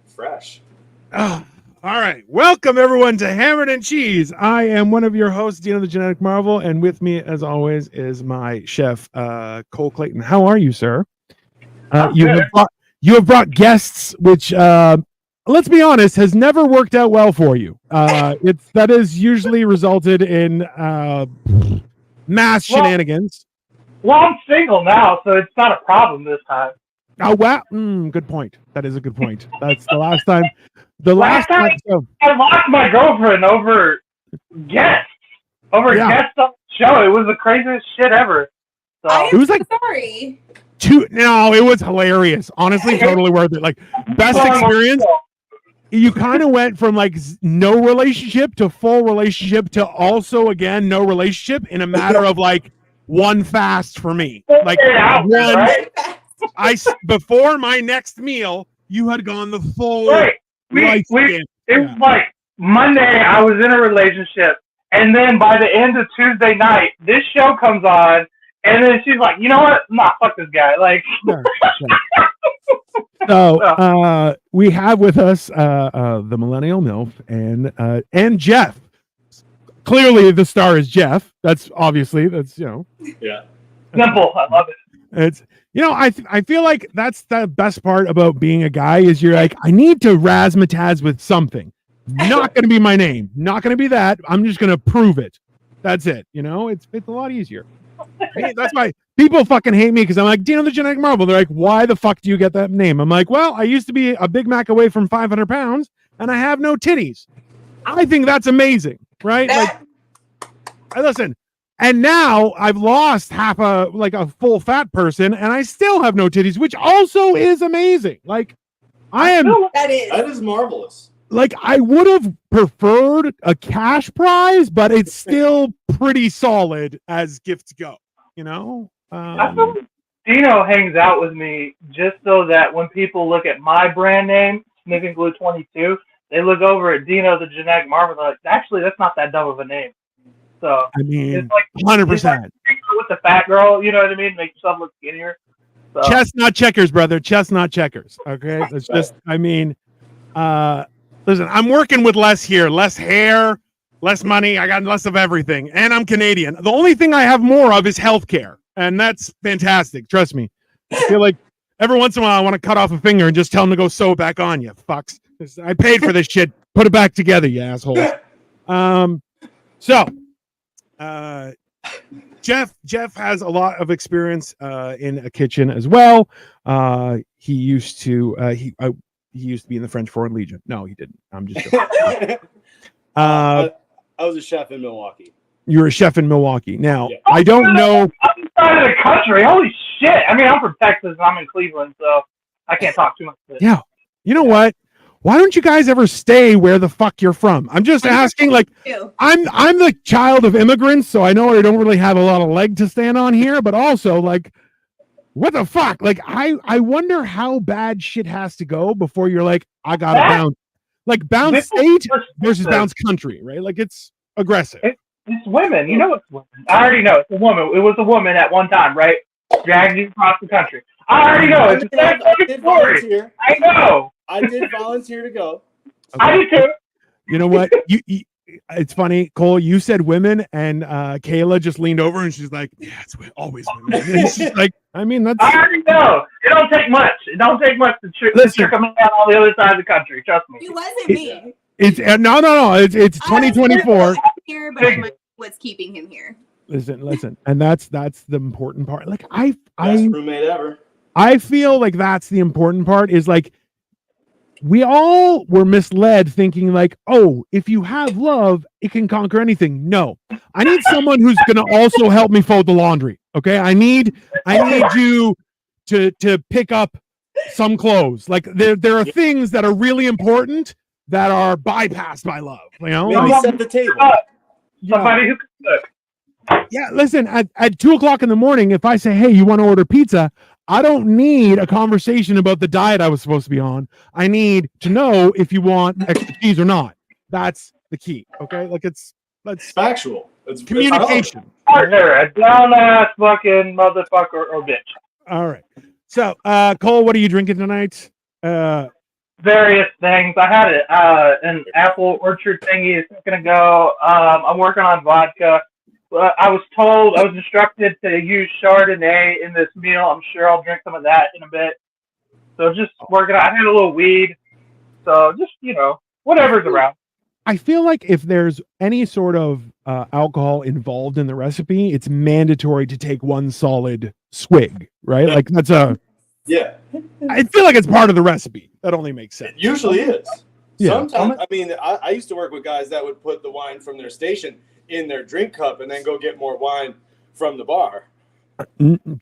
Fresh. Oh, all right. Welcome, everyone, to Hammered and Cheese. I am one of your hosts, Dino the Genetic Marvel, and with me, as always, is my chef, Cole Clayton. How are you, sir? You have brought guests, which, let's be honest, has never worked out well for you. That has usually resulted in mass shenanigans. Well, I'm single now, so it's not a problem this time. Oh, wow. Good point. That is a good point. That's the last time. The last time I lost my girlfriend over guests. Guests on the show. It was the craziest shit ever. So it was like sorry. No, it was hilarious. Honestly, totally worth it. Like best experience. You kind of went from like no relationship to full relationship to also again no relationship in a matter of like one fast for me. Like before my next meal, you had gone the full. Right. It was like Monday. I was in a relationship, and then by the end of Tuesday night, this show comes on, and then she's like, "You know what? Nah, fuck this guy." Like. So we have with us the Millennial Milf and Jeff. Clearly, the star is Jeff. That's yeah. Simple. I love it. It's I feel like that's the best part about being a guy is you're like, I need to razzmatazz with something. Not going to be my name. Not going to be that. I'm just going to prove it. That's it. It's a lot easier. That's why people fucking hate me because I'm like, Dino the Genetic Marvel. They're like, why the fuck do you get that name? I'm like, well, I used to be a Big Mac away from 500 pounds and I have no titties. I think that's amazing, right? Like, listen. And now I've lost half a full fat person and I still have no titties, which also is amazing. Like that is marvelous. Like I would have preferred a cash prize, but it's still pretty solid as gifts go, I feel like Dino hangs out with me just so that when people look at my brand name, Sniffing Glue 22, they look over at Dino the Genetic Marvel. They're like, actually, that's not that dumb of a name. So I mean, it's like 100% with the fat girl, you know what I mean? Make yourself look skinnier. So. Chestnut checkers, brother. Chestnut checkers. Okay, it's just. I mean, listen, I'm working with less here, less hair, less money. I got less of everything, and I'm Canadian. The only thing I have more of is healthcare, and that's fantastic. Trust me. I feel like every once in a while I want to cut off a finger and just tell them to go sew it back on. You fucks. I paid for this shit. Put it back together, you assholes. So. Jeff has a lot of experience in a kitchen as well. He used to be in the French Foreign Legion. No, he didn't. I'm just joking. I was a chef in Milwaukee. You're a chef in Milwaukee. Now, yeah. I don't know. Outside of the country. Holy shit. I mean, I'm from Texas and I'm in Cleveland, so I can't talk too much. Yeah. You know what? Why don't you guys ever stay where the fuck you're from? I'm just asking, like, I'm the child of immigrants, so I know I don't really have a lot of leg to stand on here, but also, like, what the fuck? Like, I wonder how bad shit has to go before you're like, I gotta bounce. Like, bounce state versus bounce country, right? Like, it's aggressive. It's women. You know it's women. I already know it's a woman. It was a woman at one time, right? Dragged you across the country. I already know. It's the same fucking story. I know. I did volunteer to go. Okay. I did too. You know what? You it's funny, Cole. You said women, and Kayla just leaned over and she's like, "Yeah, it's always women." And she's like, "I mean, that's." I already know. It don't take much. It don't take much to trick them out on the other side of the country. Trust me. It wasn't me. It's no. It's 2024. Here, but what's keeping him here? Listen, and that's the important part. Like best roommate ever. I feel like that's the important part. Is like. We all were misled thinking like, oh, if you have love, it can conquer anything. No, I need someone who's going to also help me fold the laundry. Okay. I need you to pick up some clothes. Like there are things that are really important that are bypassed by love. Maybe set the table. Somebody who can cook. Yeah. Listen, at 2:00 in the morning, if I say, hey, you want to order pizza? I don't need a conversation about the diet I was supposed to be on. I need to know if you want extra cheese or not. That's the key. Okay, like that's factual. It's communication. Partner, a dumbass fucking motherfucker or bitch. All right. So, Cole, what are you drinking tonight? various things. I had an apple orchard thingy a second ago. I'm working on vodka. I was instructed to use Chardonnay in this meal. I'm sure I'll drink some of that in a bit. So just working on. I had a little weed. So just, whatever's around. I feel like if there's any sort of alcohol involved in the recipe, it's mandatory to take one solid swig, right? Like that's yeah. I feel like it's part of the recipe. That only makes sense. It usually is. Yeah. Sometimes, I used to work with guys that would put the wine from their station in their drink cup and then go get more wine from the bar.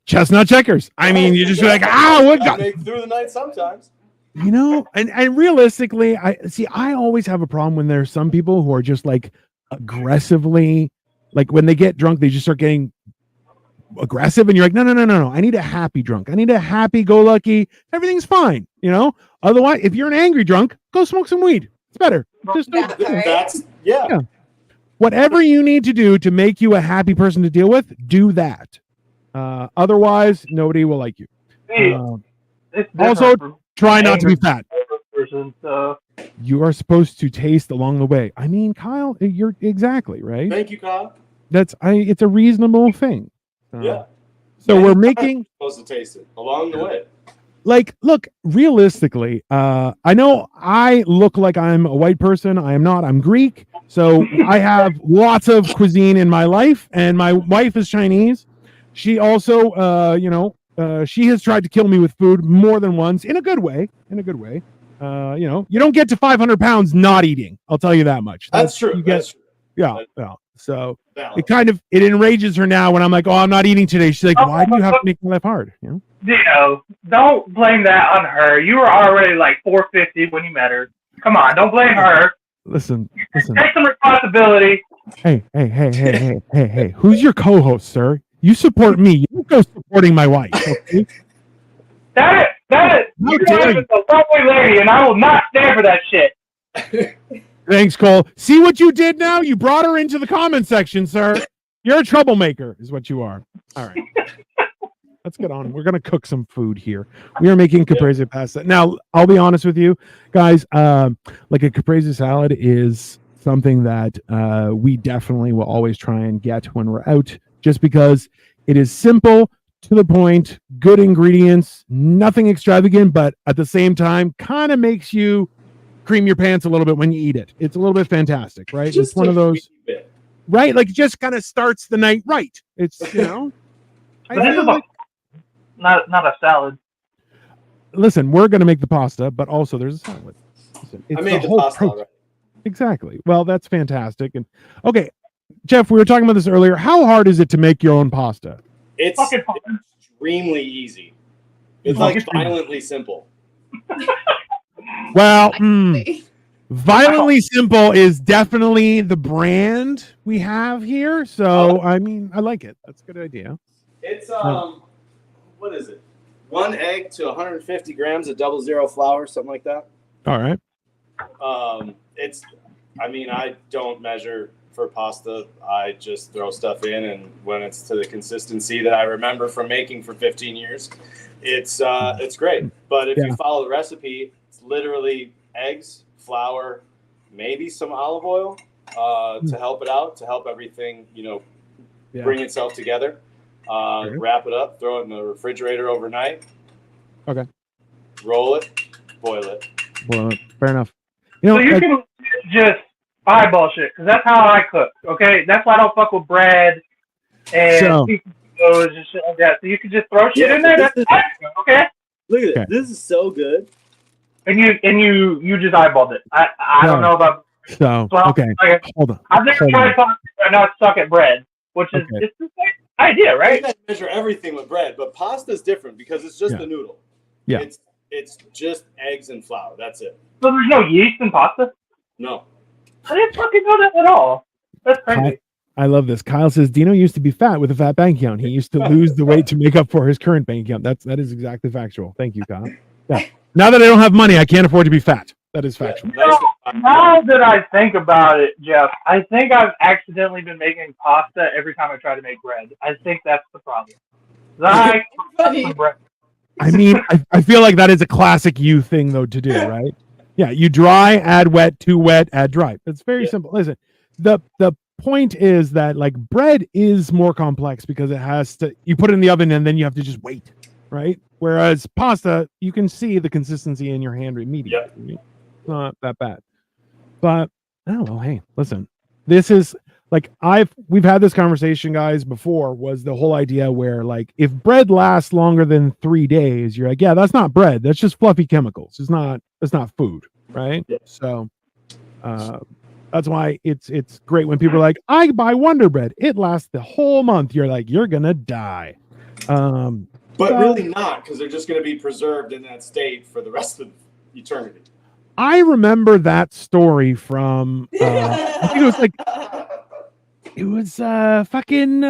Chestnut checkers. I mean, you just be like, what got make through the night sometimes. And realistically, I always have a problem when there's some people who are just like aggressively, like when they get drunk, they just start getting aggressive, and you're like, no. I need a happy drunk. I need a happy-go-lucky. Everything's fine, Otherwise, if you're an angry drunk, go smoke some weed. It's better. Just yeah. Whatever you need to do to make you a happy person to deal with, do that. Otherwise, nobody will like you. Also, try not to be fat. You are supposed to taste along the way. I mean, Kyle, you're exactly right. Thank you, Kyle. It's a reasonable thing. Yeah. So we're making supposed to taste it along the way. Like, look, realistically, I know I look like I'm a white person. I am not. I'm Greek. So I have lots of cuisine in my life, and my wife is Chinese. She also, she has tried to kill me with food more than once in a good way. You don't get to 500 pounds not eating. I'll tell you that much. That's true. That's true. Yeah. So it enrages her now when I'm like, oh, I'm not eating today. She's like, why do you have to make my life hard? Don't blame that on her. You were already like 450 when you met her. Come on, don't blame her. Listen. Take some responsibility. Hey. Who's your co-host, sir? You support me. You don't go supporting my wife. Okay? That your wife is a lovely lady, and I will not stand for that shit. Thanks, Cole. See what you did now? You brought her into the comment section, sir. You're a troublemaker, is what you are. All right. Let's get on. We're going to cook some food here. We are making Caprese pasta. Now, I'll be honest with you, guys. Like a Caprese salad is something that we definitely will always try and get when we're out, just because it is simple, to the point, good ingredients, nothing extravagant, but at the same time, kind of makes you cream your pants a little bit when you eat it. It's a little bit fantastic, right? It's one of those, right? Like, it just kind of starts the night right. It's, I feel like, not a salad. Listen, we're going to make the pasta, but also there's a salad. Listen, I made the pasta already. Exactly. Well, that's fantastic. And okay, Jeff, we were talking about this earlier. How hard is it to make your own pasta? It's extremely easy. It's like violently simple. Well, Violently Simple is definitely the brand we have here. So, I mean, I like it. That's a good idea. It's, what is it? 1 egg to 150 grams of 00 flour, something like that. All right. I don't measure for pasta. I just throw stuff in, and when it's to the consistency that I remember from making for 15 years, it's great. But if you follow the recipe, it's literally eggs, flour, maybe some olive oil to help it out, to help everything, bring itself together. Wrap it up, throw it in the refrigerator overnight. Okay. Roll it, boil it. Well, fair enough. So you can just eyeball shit, because that's how I cook. Okay, that's why I don't fuck with bread and potatoes and shit like that. So you can just throw shit in there. That's okay. Look at this. This is so good. And you just eyeballed it. I don't know about. Okay. Hold on. I've never tried pasta. I know I suck at bread, which is it's the same idea, right? You measure everything with bread, but pasta is different because it's just the noodle. Yeah. It's just eggs and flour. That's it. So there's no yeast in pasta? No. I didn't fucking know that at all. That's crazy. I love this. Kyle says Dino used to be fat with a fat bank account. He used to lose the weight to make up for his current bank account. That is exactly factual. Thank you, Kyle. Yeah. Now that I don't have money, I can't afford to be fat. That is factual. Now that I think about it, Jeff, I think I've accidentally been making pasta every time I try to make bread. I think that's the problem. I bread. I mean, I feel like that is a classic you thing though to do, right? Yeah, you dry, add wet, too wet, add dry. It's very simple. Listen, the point is that like bread is more complex because it has to, you put it in the oven and then you have to just wait, right? Whereas pasta, you can see the consistency in your hand immediately. Yep. It's not that bad. But I don't know. Hey, listen, this is like we've had this conversation, guys, before. Was the whole idea where like if bread lasts longer than 3 days, you're like, yeah, that's not bread. That's just fluffy chemicals. It's not food, right? Yeah. So that's why it's great when people are like, I buy Wonder Bread. It lasts the whole month. You're like, you're gonna die. But really not, because they're just going to be preserved in that state for the rest of eternity. I remember that story from I think it was like fucking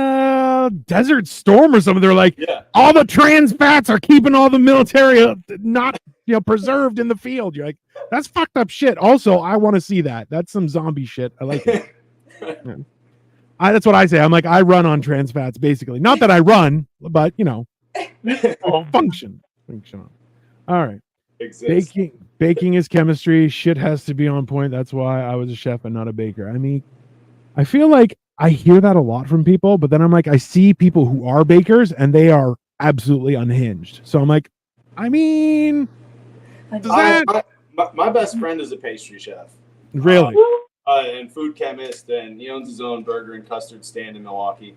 Desert Storm or something. They're like, Yeah. all the trans fats are keeping all the military not preserved in the field. You're like, that's fucked up shit. Also, I want to see that. That's some zombie shit. I like it. Yeah. That's what I say. I'm like, I run on trans fats basically. Not that I run, but function. All right. Exists. Baking is chemistry. Shit has to be on point. That's why I was a chef and not a baker. I mean, I feel like I hear that a lot from people, but then I'm like, I see people who are bakers and they are absolutely unhinged. So I'm like, I mean, my best friend is a pastry chef. Really? And food chemist, and he owns his own burger and custard stand in Milwaukee.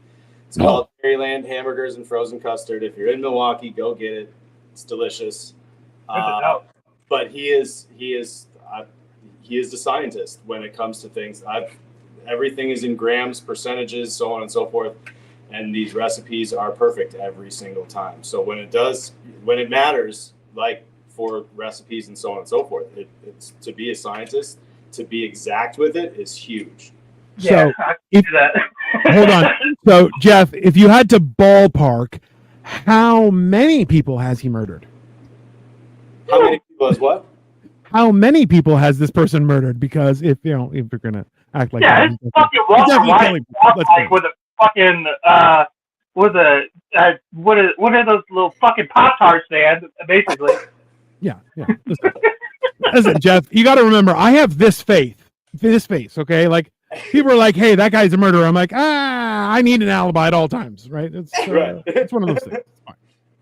It's called Maryland Hamburgers and Frozen Custard. If you're in Milwaukee, go get it. It's delicious. But he is the scientist when it comes to things. Everything is in grams, percentages, so on and so forth, and these recipes are perfect every single time. So when it matters, like for recipes and so on and so forth, it's to be a scientist, to be exact with it is huge. Yeah, So I can do that. hold on. So Jeff, if you had to ballpark, how many people has he murdered? How many people has what? How many people has this person murdered? Because if you're gonna act like Yeah, that, it's fucking Walter definitely White killing people. Let's like go. with a fucking what are those little fucking Pop-Tart stands, basically. Yeah. Listen, Jeff, you got to remember, I have this face, okay? Like, people are like, hey, that guy's a murderer. I'm like, I need an alibi at all times, right? It's Right. It's one of those things. It's fine.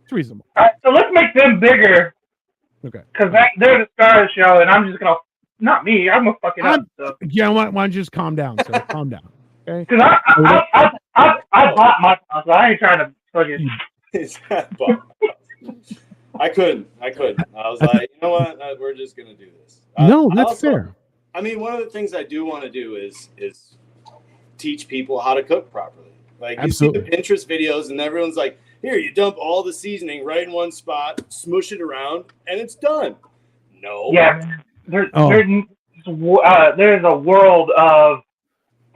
It's reasonable. All right, so let's make them bigger. Okay. Because they're the star of the show, and I'm just going to, not me, I'm going to fuck it up. So. Yeah, why don't you just calm down, sir? Calm down, okay? Because I bought my house, so I ain't trying to fucking... I couldn't. I was like, you know what? We're just gonna do this. No, that's fair. I mean, one of the things I do want to do is teach people how to cook properly. Like Absolutely. You see the Pinterest videos, and everyone's like, "Here, you dump all the seasoning right in one spot, smush it around, and it's done." No. Yeah, there's a world of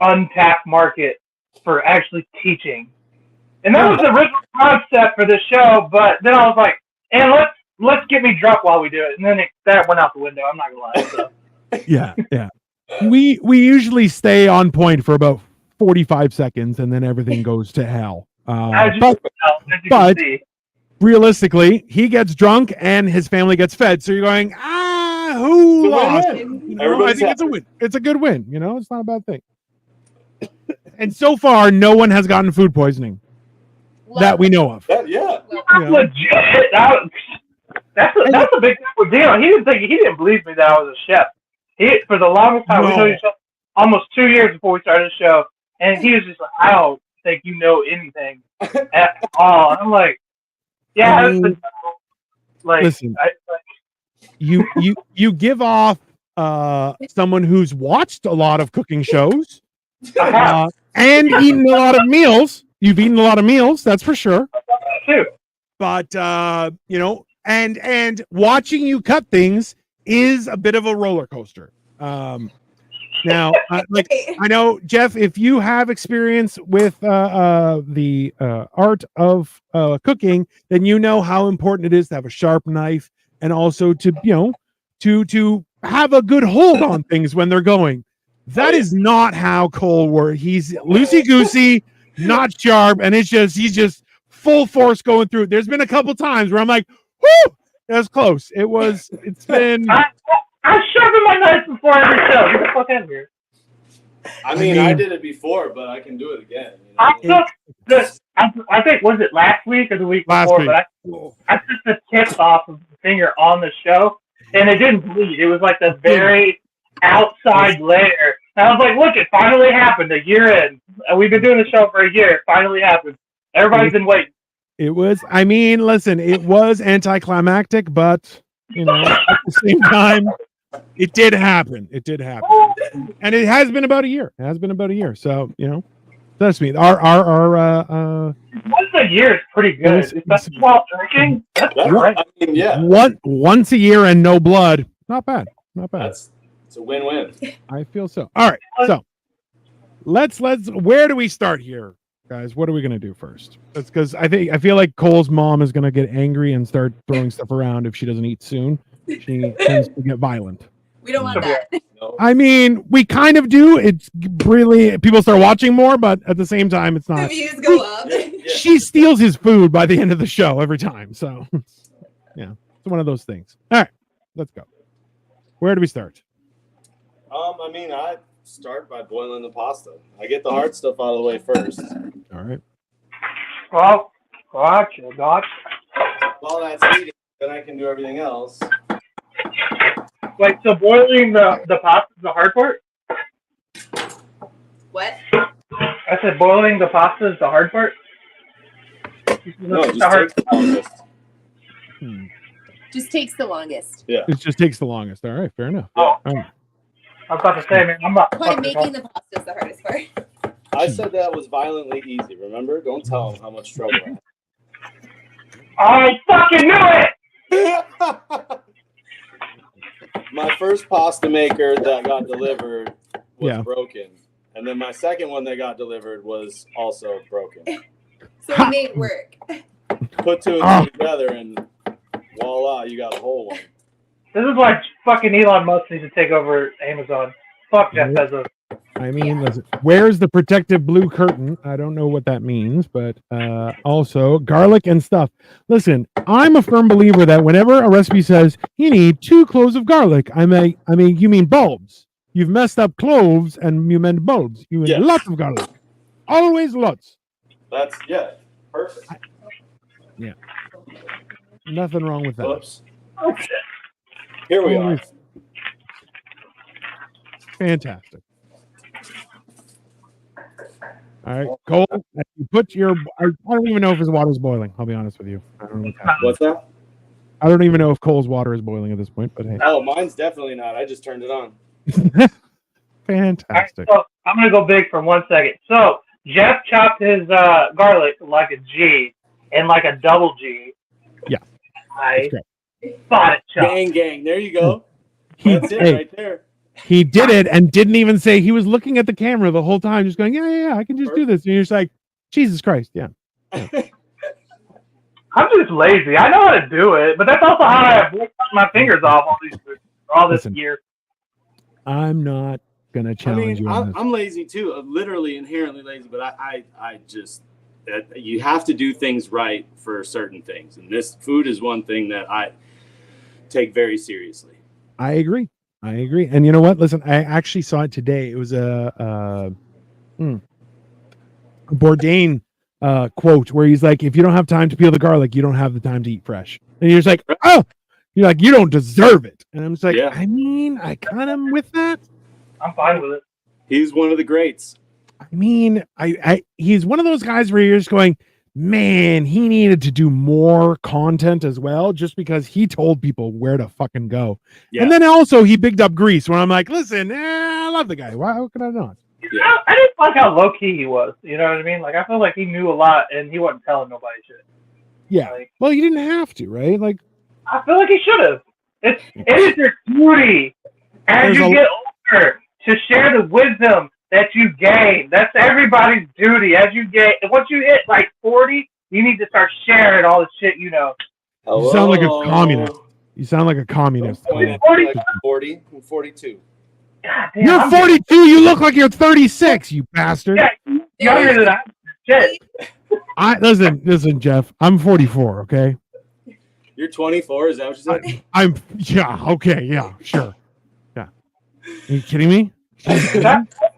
untapped market for actually teaching, and that was the original concept for this show. But then I was like, and let's get me drunk while we do it, and then that went out the window. I'm not gonna lie. So. Yeah. We usually stay on point for about 45 seconds, and then everything goes to hell. But realistically, he gets drunk and his family gets fed. So you're going, who lost? I think it's a win. It's a good win. It's not a bad thing. And so far, no one has gotten food poisoning that we know of. Yeah. That's legit. That's a big deal. He didn't believe me that I was a chef. For the longest time, we knew each other almost 2 years before we started the show, and he was just like, I don't think you know anything at all. And I'm like, yeah, listen, you give off someone who's watched a lot of cooking shows and eaten a lot of meals. You've eaten a lot of meals, that's for sure. Too. But and watching you cut things is a bit of a roller coaster. Now, I know, Jeff, if you have experience with the art of cooking, then you know how important it is to have a sharp knife and also to have a good hold on things when they're going. That is not how Cole works. He's loosey-goosey, not sharp, and he's just full force going through. There's been a couple times where I'm like, Woo! It was close. It's been. I sharpen my knife before every show. Get the fuck out of here. I mean, I did it before, but I can do it again. I took this. I think was it last week or the week before? Week. But I took the tip off of the finger on the show, and it didn't bleed. It was like the very outside layer. And I was like, look, it finally happened. A year in, and we've been doing the show for a year. It finally happened. Everybody's been waiting. It was. I mean, listen, it was anticlimactic, but at the same time, it did happen. It did happen, and it has been about a year. So that's me. Our Once a year is pretty good. Especially while drinking. That's right. I mean, yeah. Once a year and no blood. Not bad. It's a win-win. I feel so. All right. So let's where do we start here, guys? What are we gonna do first? That's because I feel like Cole's mom is gonna get angry and start throwing stuff around if she doesn't eat soon. She tends to get violent. We don't want that. No. I mean, we kind of do. It's really people start watching more, but at the same time, it's The not. views go up. She steals his food by the end of the show every time. So, yeah, it's one of those things. All right, let's go. Where do we start? I mean, I start by boiling the pasta. I get the hard stuff out of the way first. All right. Well, gotcha. While that's heating, then I can do everything else. Wait, so boiling the pasta is the hard part? What? I said boiling the pasta is the hard part? No, it just takes the longest. Just takes the longest. Yeah. It just takes the longest. All right, fair enough. Oh. All right. I was about to say, man, I'm not. But making the pasta is the hardest part. I said that was violently easy, remember? Don't tell them how much trouble I I fucking knew it! My first pasta maker that got delivered was Yeah. broken. And then my second one that got delivered was also broken. So we made it work. Put two and two together and voila, you got a whole one. This is why fucking Elon Musk needs to take over Amazon. Fuck Jeff Bezos. I mean, listen, where's the protective blue curtain? I don't know what that means, but also garlic and stuff. Listen, I'm a firm believer that whenever a recipe says you need 2 cloves of garlic, I mean, you mean bulbs. You've messed up cloves and you meant bulbs. You mean lots of garlic. Always lots. That's, perfect. Yeah. Nothing wrong with that. Oops. Here we are. Fantastic. All right, Cole, you put your. I don't even know if his water's boiling. I'll be honest with you. I don't know what's happening. What's that? I don't even know if Cole's water is boiling at this point, but hey. Oh, mine's definitely not. I just turned it on. Fantastic. Right, so I'm going to go big for 1 second. So Jeff chopped his garlic like a G and like a double G. Yeah. I thought it chopped. Gang. There you go. He, That's it right there. He did it and didn't even say. He was looking at the camera the whole time, just going, yeah, I can just do this. And you're just like, Jesus Christ, yeah. I'm just lazy. I know how to do it, but that's also how I have worked my fingers off all this year. I'm not going to challenge you on this. I'm lazy too. I'm literally inherently lazy, but I just you have to do things right for certain things. And this food is one thing that I take very seriously. I agree. And you know what? Listen, I actually saw it today. It was a Bourdain quote where he's like, if you don't have time to peel the garlic, you don't have the time to eat fresh. And you're just like, oh, you're like, you don't deserve it. And I'm just like, I mean, I kind of am with that. I'm fine with it. He's one of the greats. I mean, he's one of those guys where you're just going, man, he needed to do more content as well, just because he told people where to fucking go. Yeah. And then also he bigged up Grease when I'm like, listen, I love the guy. Why? How could I not? Yeah. I didn't like how low key he was. You know what I mean? Like, I feel like he knew a lot and he wasn't telling nobody shit. Yeah. Like, well, you didn't have to, right? Like, I feel like he should have. It is your duty as you get older to share the wisdom that you gain. That's everybody's duty. As you get, once you hit like 40, you need to start sharing all the shit you know. You sound like a communist. You sound like a communist. I'm 40. I'm 42. God damn, you're 42. You look like you're 36. You bastard. Yeah, younger than I. Shit. Listen, Jeff. I'm 44. Okay. You're 24. Is that what you said? I'm yeah. Okay. Yeah. Sure. Yeah. Are you kidding me?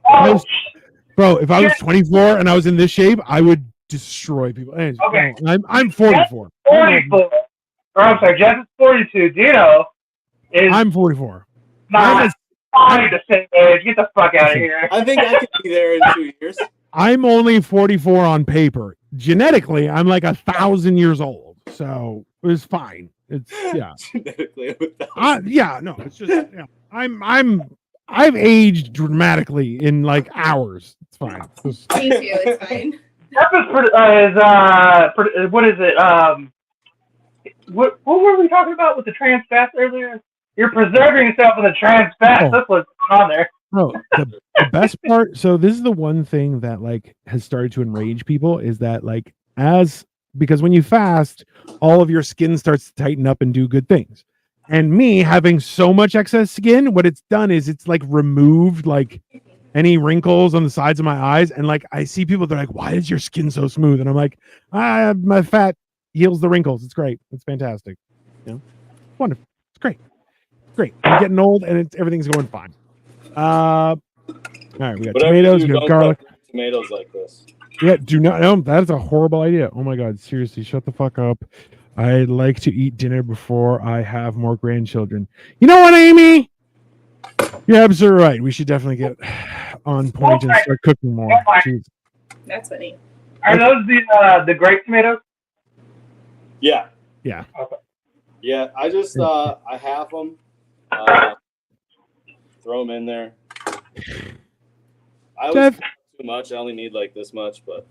Oh, Bro, if I was 24 and I was in this shape, I would destroy people. Anyways, Okay. no, I'm 44. 44. Or I'm sorry, Jeff is 42. Dino is I'm 44. not fine the same age. Get the fuck out of here. I think I could be there in 2 years. I'm only 44 on paper. Genetically, I'm like 1,000 years old, so it's fine. It's yeah. Genetically, I'm 1,000. Yeah, no, it's just yeah. I've aged dramatically in like hours. It's fine. Me too. It's fine. Jeff what is it? What were we talking about with the trans fats earlier? You're preserving yourself in the trans fats. Oh. That's what's on there. Bro, the best part. So this is the one thing that like has started to enrage people is that like because when you fast, all of your skin starts to tighten up and do good things. And me having so much excess skin, what it's done is it's like removed like any wrinkles on the sides of my eyes. And like I see people, they're like, "Why is your skin so smooth?" And I'm like, my fat heals the wrinkles. It's great. It's fantastic. You know, wonderful. It's great. Great. I'm getting old and everything's going fine. All right, we got tomatoes, we have garlic. Tomatoes like this. Yeah, do not. No, that is a horrible idea. Oh my god, seriously, shut the fuck up. I like to eat dinner before I have more grandchildren. You know what, Amy? You're absolutely right. We should definitely get on point and start cooking more. Jeez. That's funny. Are those the grape tomatoes? Yeah. Yeah. Okay. Yeah, I just I have them. Throw them in there. I was too much. I only need like this much, but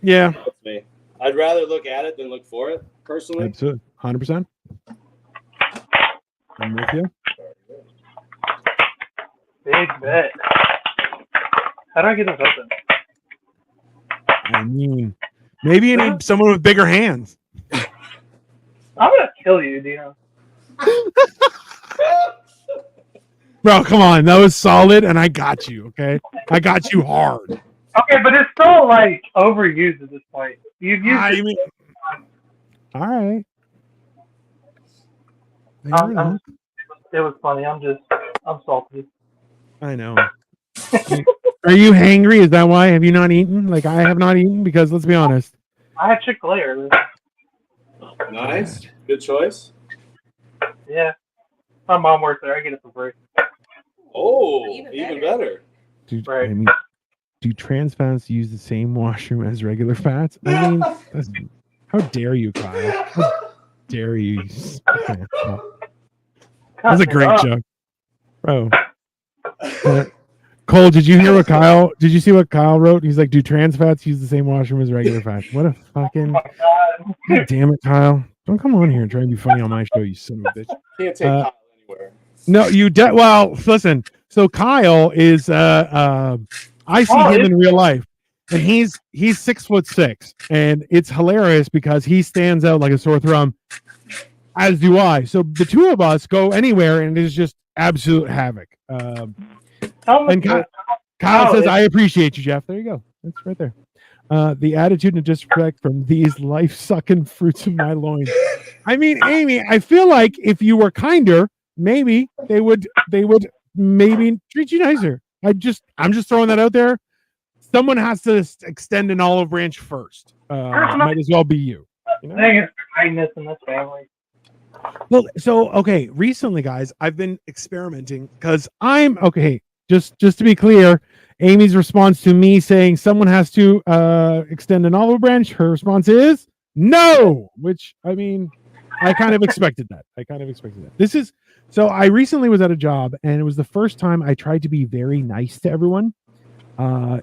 yeah, that's me. I'd rather look at it than look for it, personally. Absolutely, 100%. I'm with you. Big bet. How do I get this open? I mean, maybe you need someone with bigger hands. I'm gonna kill you, Dino. Bro, come on. That was solid, and I got you, okay? I got you hard. Okay, but it's still, like, overused at this point. You've used it. All right. It was funny. I'm salty. I know. Are you hangry? Is that why? Have you not eaten? Like, I have not eaten? Because, let's be honest. I had Chick-fil-A earlier. Nice. Good choice. Yeah. My mom works there. I get it for free. Oh, even better. Right. I mean, do trans fats use the same washroom as regular fats? I mean, how dare you, Kyle? How dare you? Okay. That's a great joke. Bro. Cole, did you hear what Kyle, did you see what Kyle wrote? He's like, do trans fats use the same washroom as regular fats? What a fucking, God damn it, Kyle. Don't come on here and try and be funny on my show, you son of a bitch. Can't take Kyle anywhere. No, well, listen. So Kyle is I see him in real life, and he's 6'6", and it's hilarious because he stands out like a sore thumb, as do I. So the two of us go anywhere, and it is just absolute havoc. And Kyle says, "I appreciate you, Jeff." There you go. That's right there. The attitude and disrespect from these life-sucking fruits of my loins. I mean, Amy, I feel like if you were kinder, maybe they would maybe treat you nicer. I'm just throwing that out there. Someone has to extend an olive branch first. Might as well be you. There's kindness in this family. Well, so okay, recently, guys, I've been experimenting because I'm okay. Just to be clear, Amy's response to me saying someone has to extend an olive branch, her response is no, which I mean, I kind of expected that. So I recently was at a job, and it was the first time I tried to be very nice to everyone.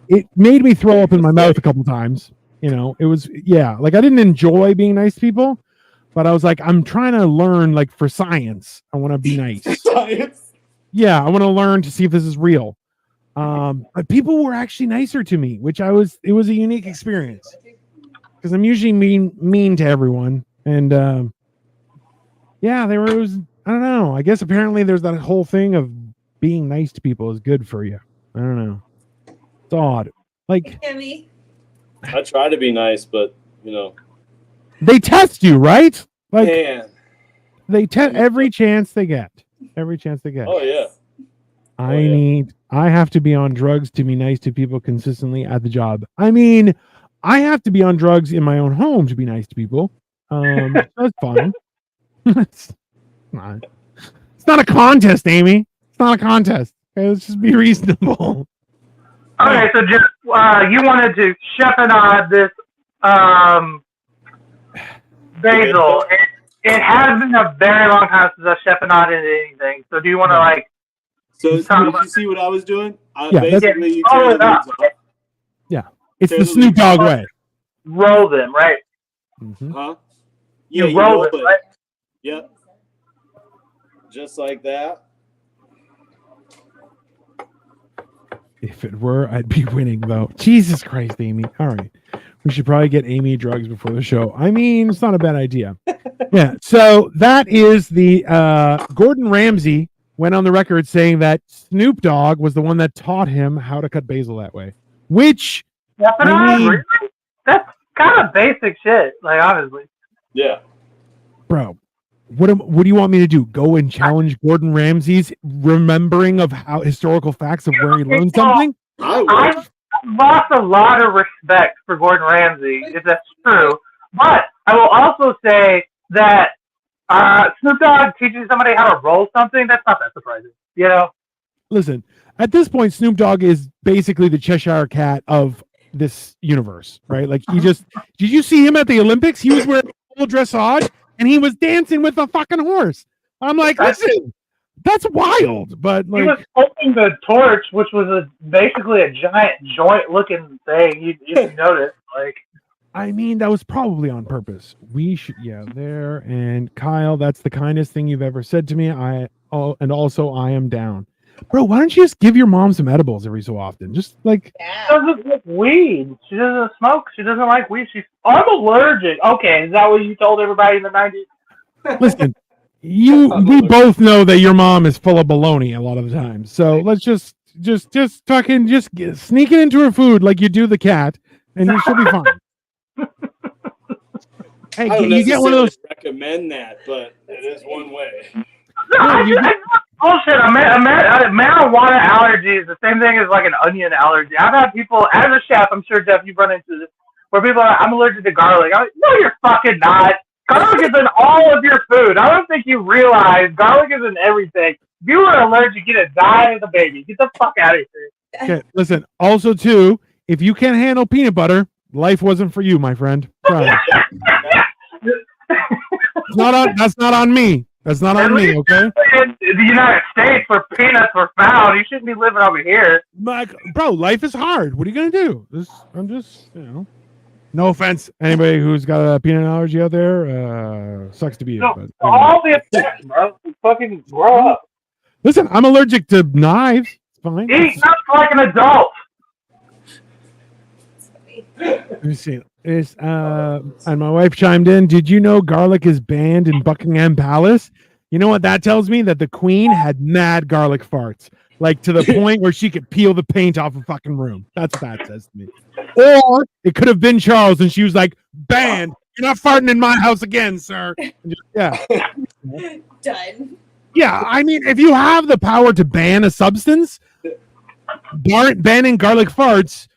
It made me throw up in my mouth a couple times. You know, it was, like I didn't enjoy being nice to people, but I was like, I'm trying to learn, like for science. I want to be nice. Science. Yeah, I want to learn to see if this is real. But people were actually nicer to me, which it was a unique experience because I'm usually mean to everyone. And I don't know. I guess apparently there's that whole thing of being nice to people is good for you. I don't know. It's odd. Like, Emmy. I try to be nice, but you know, they test you, right? Like, man, They every chance they get. Every chance they get. Oh yeah. I have to be on drugs to be nice to people consistently at the job. I mean, I have to be on drugs in my own home to be nice to people. That's fine. It's not a contest, Amy. It's not a contest. Okay, let's just be reasonable. Okay, so just you wanted to chef-and-odd this basil. It has been a very long time since I chef-and-odded anything. So do you want to like? So did you see what I was doing? Yeah, Basically, you roll tear it the up. leaves off. Yeah, it's Tear the the Snoop leaves Dogg off. way. Roll them, right? Mhm. Huh? Yeah, You roll it, right? Yep. Just like that. If it were, I'd be winning, though. Jesus Christ, Amy. All right. We should probably get Amy drugs before the show. I mean, it's not a bad idea. Yeah. So that is the Gordon Ramsay went on the record saying that Snoop Dogg was the one that taught him how to cut basil that way. Which, Really? That's kind of basic shit, like honestly. Yeah. bro, what do you want me to do? Go and challenge Gordon Ramsay's remembering of how historical facts of where he learned something? I've lost a lot of respect for Gordon Ramsay, if that's true. But I will also say that Snoop Dogg teaching somebody how to roll something, that's not that surprising, you know? Listen, at this point, Snoop Dogg is basically the Cheshire Cat of this universe, right? Like did you see him at the Olympics? He was wearing full dressage and he was dancing with a fucking horse. I'm like, listen, that's wild. But like, he was holding the torch, which was basically a giant joint-looking thing. You notice, like. I mean, that was probably on purpose. We should, there. And Kyle, that's the kindest thing you've ever said to me. And also I am down. Bro, why don't you just give your mom some edibles every so often? Just like She doesn't like weed. She doesn't smoke. She doesn't like weed. I'm allergic. Okay, is that what you told everybody in the 90s? Listen, we both know that your mom is full of baloney a lot of the time. So let's just sneak it into her food like you do the cat, and you should be fine. Hey, I don't you get one of those. recommend that, but it is one way. Bullshit. Marijuana allergy is the same thing as like an onion allergy. I've had people, as a chef, I'm sure, Jeff, you've run into this, where people are like, I'm allergic to garlic. I'm like, no, you're fucking not. Garlic is in all of your food. I don't think you realize garlic is in everything. If you were allergic, you'd have died as a baby. Get the fuck out of here. Okay, listen. Also, too, if you can't handle peanut butter, life wasn't for you, my friend. That's not on me. That's not on me, okay? In the United States, where peanuts were found, you shouldn't be living over here. Bro, life is hard. What are you gonna do? I'm just, no offense, anybody who's got a peanut allergy out there. Sucks to be you. But, all the effects, bro. Fucking grow up. Listen, I'm allergic to knives. It's fine. Eat nuts like an adult. Let me see. And my wife chimed in. Did you know garlic is banned in Buckingham Palace? You know what that tells me? That the Queen had mad garlic farts, like to the point where she could peel the paint off a fucking room. That's what that says to me. Or it could have been Charles, and she was like, "Banned. You're not farting in my house again, sir." Done. Yeah, I mean, if you have the power to ban a substance, banning garlic farts,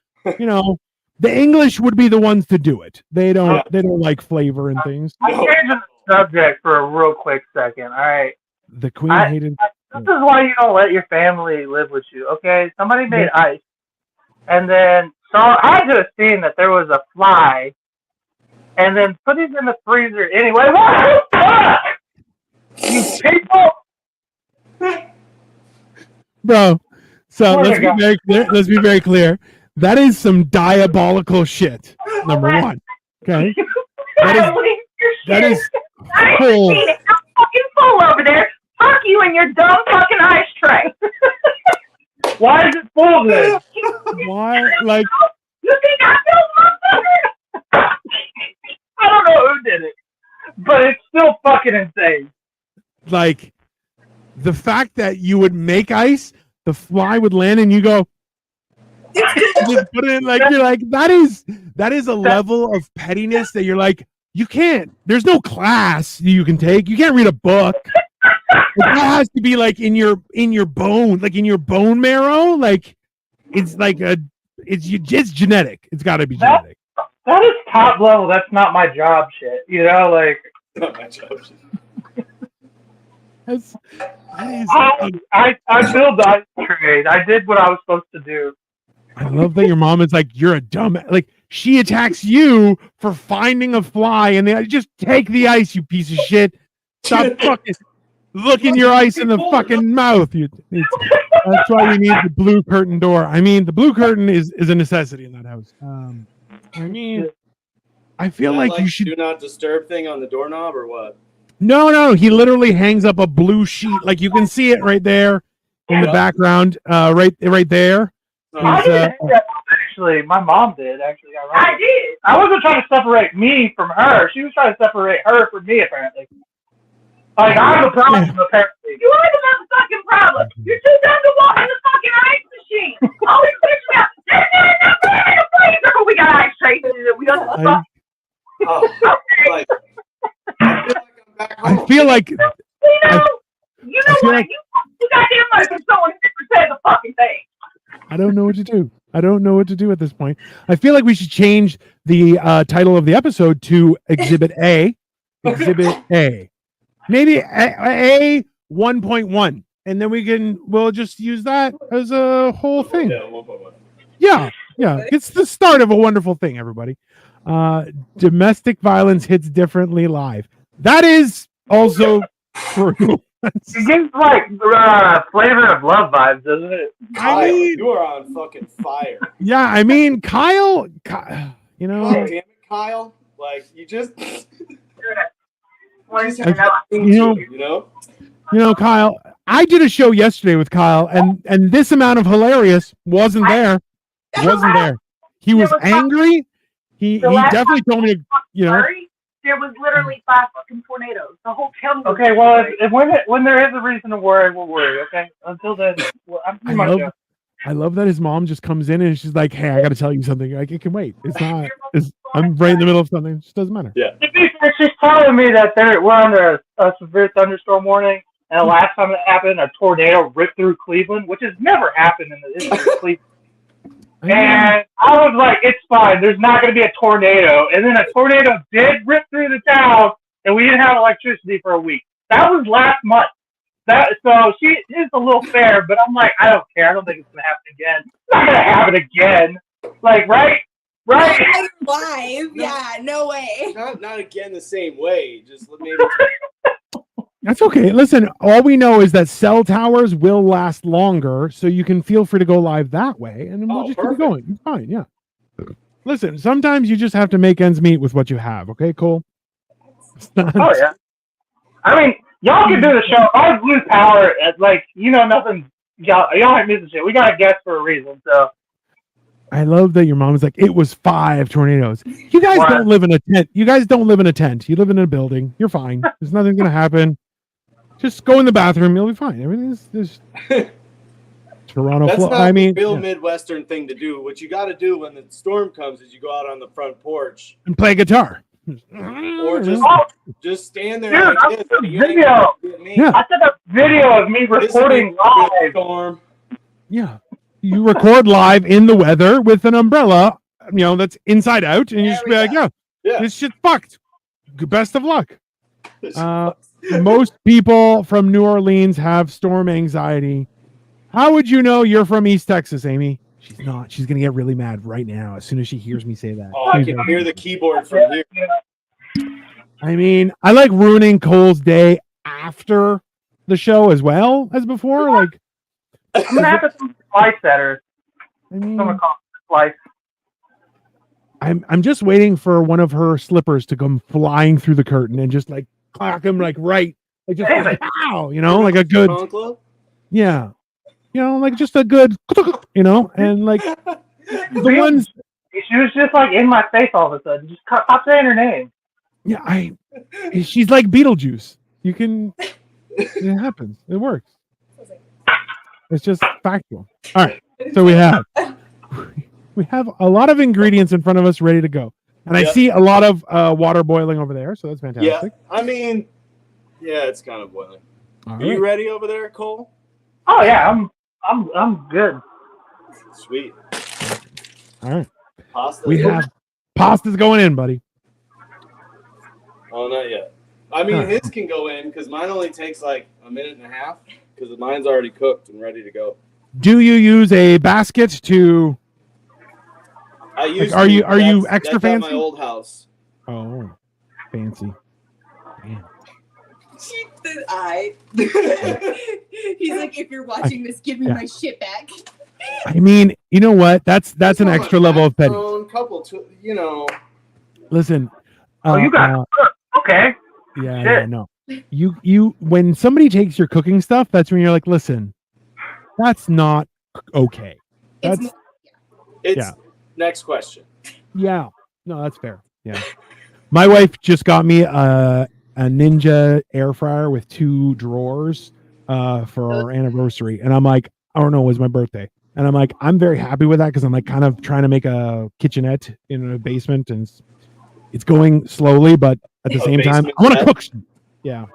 the English would be the ones to do it. They don't like flavor and things. I'm changing the subject for a real quick second. All right. The Queen hated. This is why you don't let your family live with you. Okay. Somebody made ice, and then I could have seen that there was a fly, and then put it in the freezer anyway. What the fuck? You people. Bro, so let's be very clear. That is some diabolical shit. Number one, okay. That is full. I'm fucking full over there. Fuck you and your dumb fucking ice tray. Why is it full then? Why, like? You think I killed motherfucker? I don't know who did it, but it's still fucking insane. Like, the fact that you would make ice, the fly would land, and you go. Just put it in, like, you're like, that is a level of pettiness that you're like, you can't. There's no class you can take. You can't read a book. It has to be like in your bone, like in your bone marrow. Like it's like it's genetic. It's got to be genetic. That is top level. That's not my job shit. You know, like. Not my job shit. I built the ice trade. I did what I was supposed to do. I love that your mom is like, you're a dumb. Like she attacks you for finding a fly, and they just take the ice, you piece of shit. Stop fucking looking your ice in the fucking mouth. That's why we need the blue curtain door. I mean, the blue curtain is a necessity in that house. I mean, I feel like you should do not disturb thing on the doorknob or what? No. He literally hangs up a blue sheet. Like you can see it right there in the background. Right there. I didn't do that, actually. My mom did, actually. I did. I wasn't trying to separate me from her. She was trying to separate her from me, apparently. Like, I'm the problem, apparently. You are the motherfucking problem. You're too dumb to walk in the fucking ice machine. Always put your mouth. There's not enough in the freezer. We got ice trays. We don't fuck. Like, I feel like You goddamn much for someone who said the fucking thing. I don't know what to do. I don't know what to do at this point. I feel like we should change the title of the episode to Exhibit A. Exhibit A. Maybe A 1.1. And then we'll just use that as a whole thing. Yeah, 1.1. Yeah. It's the start of a wonderful thing, everybody. Domestic violence hits differently live. That is also true. It gives like Flavor of Love vibes, doesn't it? I mean, you are on fucking fire. Yeah, I mean, Kyle, you know. God damn it, Kyle. Like, you just. You know, Kyle, I did a show yesterday with Kyle, and this amount of hilarious wasn't there. He was angry. He definitely told me to, you know. There was literally 5 fucking tornadoes. The whole county. Okay, well, when there is a reason to worry, we'll worry. Okay, until then, I'm pretty much. I love that his mom just comes in and she's like, "Hey, I got to tell you something." Like, it can wait. I'm right in the middle of something. It just doesn't matter. Yeah. She's telling me that we're under a severe thunderstorm warning, and the last time it happened, a tornado ripped through Cleveland, which has never happened in the history of Cleveland. And I was like, it's fine. There's not going to be a tornado. And then a tornado did rip through the town, and we didn't have electricity for a week. That was last month. So she is a little fair, but I'm like, I don't care. I don't think it's going to happen again. It's not going to happen again. Like, right? Live. Yeah, no way. Not again the same way. Just maybe. That's okay. Listen, all we know is that cell towers will last longer, so you can feel free to go live that way, and then we'll just keep going. It's fine, yeah. Listen, sometimes you just have to make ends meet with what you have, okay, Cole? Oh, yeah. I mean, y'all can do the show. I lose power at, nothing. Y'all ain't missing shit. We got a guest for a reason, so. I love that your mom was like, it was 5 tornadoes. You guys don't live in a tent. You guys don't live in a tent. You live in a building. You're fine. There's nothing going to happen. Just go in the bathroom. You'll be fine. Everything's just Toronto. That's not the real Midwestern thing to do. What you got to do when the storm comes is you go out on the front porch and play guitar, or just stand there. Dude, like this. Video. Yeah. I took a video of me recording live. Storm. Yeah, you record live in the weather with an umbrella, that's inside out, and you just be like, yeah, this shit's fucked. Best of luck. Most people from New Orleans have storm anxiety. How would you know you're from East Texas, Amy? She's not. She's going to get really mad right now as soon as she hears me say that. Oh, I can hear the keyboard from here. I mean, I like ruining Cole's day after the show as well as before. Like, I'm going to have to splice at her. I mean, I'm going to call it splice. I'm just waiting for one of her slippers to come flying through the curtain and just like clock him like just like, pow, like a good, yeah, like just a good, and like the ones. She was just like in my face all of a sudden. Just stop saying her name. Yeah, she's like Beetlejuice. It happens. It works. It's just factual. All right, so we have a lot of ingredients in front of us ready to go. And I see a lot of water boiling over there, so that's fantastic. Yeah, I mean, yeah, it's kind of boiling. All Are right. you ready over there, Cole? Oh yeah, I'm good. Sweet. All right. Pasta? We have pasta's going in, buddy. Oh, not yet. I mean, All right. his can go in because mine only takes like a minute and a half because mine's already cooked and ready to go. Do you use a basket to? I used are to, you extra that's fancy? at my old house. Oh, fancy. Man. The eye. He's like, if you're watching this, give me my shit back. I mean, you know what? That's an Come extra on, level of petty. Listen. You got okay. Yeah, no. You when somebody takes your cooking stuff, that's when you're like, listen, that's not okay. That's Next question. Yeah. No, that's fair. Yeah. My wife just got me a Ninja air fryer with 2 drawers for our anniversary. And I'm like, I don't know, it was my birthday. And I'm like, I'm very happy with that because I'm like kind of trying to make a kitchenette in a basement and it's going slowly, but at the same time, I want to cook. Yeah.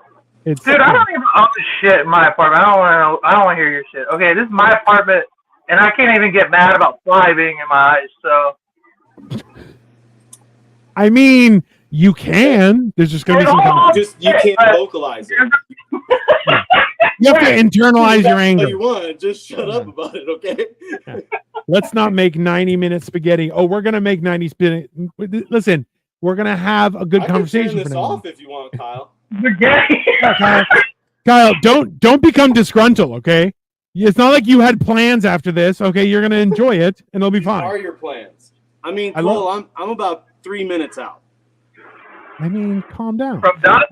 Dude, I don't even own shit in my apartment. I don't want to hear your shit. Okay, this is my apartment and I can't even get mad about fly being in my eyes, so I mean, you can. There's just gonna be some you can't vocalize it. You have to internalize your anger. You want just shut up about it, okay? Yeah. Let's not make 90-minute spaghetti. Oh, we're gonna make 90 spaghetti. Listen, we're gonna have a good conversation. Turn this off if you want, Kyle. Kyle, don't become disgruntled, okay? It's not like you had plans after this. Okay, you're gonna enjoy it, and it'll be fine. What are your plans? I mean, Cole, I'm about 3 minutes out. I mean, calm down. From done?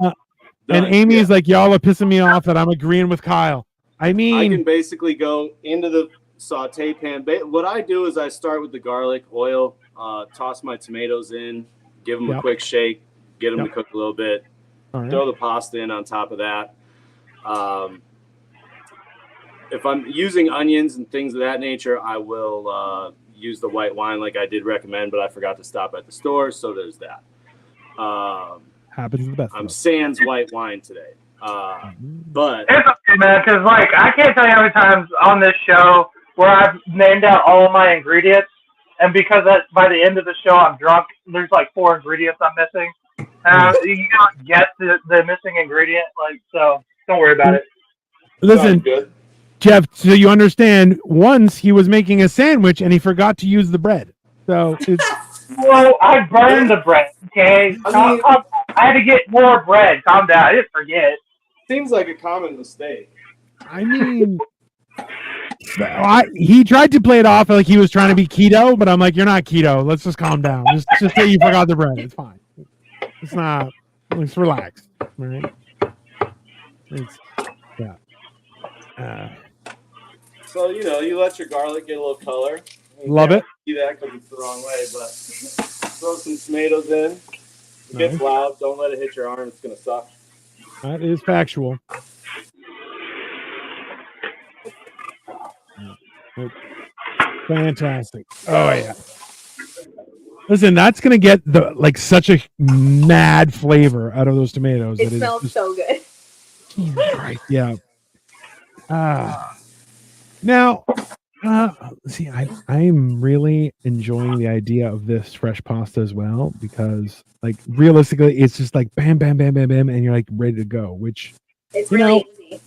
And Amy's like, y'all are pissing me off that I'm agreeing with Kyle. I mean, I can basically go into the saute pan. What I do is I start with the garlic, oil, toss my tomatoes in, give them a quick shake, get them to cook a little bit, throw the pasta in on top of that. If I'm using onions and things of that nature, I will use the white wine like I did recommend, but I forgot to stop at the store, so there's that. Happens to the best. I'm sans white wine today. But it's okay, man, because like I can't tell you how many times on this show where I've named out all of my ingredients, and because by the end of the show I'm drunk, there's like 4 ingredients I'm missing. You don't get the missing ingredient, like, so don't worry about it. Listen, Jeff, so you understand, once he was making a sandwich and he forgot to use the bread. So it's well, I burned the bread, okay? I had to get more bread. Calm down. I didn't forget. Seems like a common mistake. I mean, he tried to play it off like he was trying to be keto, but I'm like, you're not keto. Let's just calm down. Just say you forgot the bread. It's fine. It's not. Let's relax. All right. So, you let your garlic get a little color. Love it. See that because it's the wrong way, but throw some tomatoes in. It gets loud. Don't let it hit your arm. It's going to suck. That is factual. Fantastic. Oh, yeah. Listen, that's going to get such a mad flavor out of those tomatoes. It smells so good. Jesus Christ. Yeah. Now, see, I'm really enjoying the idea of this fresh pasta as well, because realistically, it's just like bam, bam, bam, bam, bam, and you're ready to go. Which it's really easy.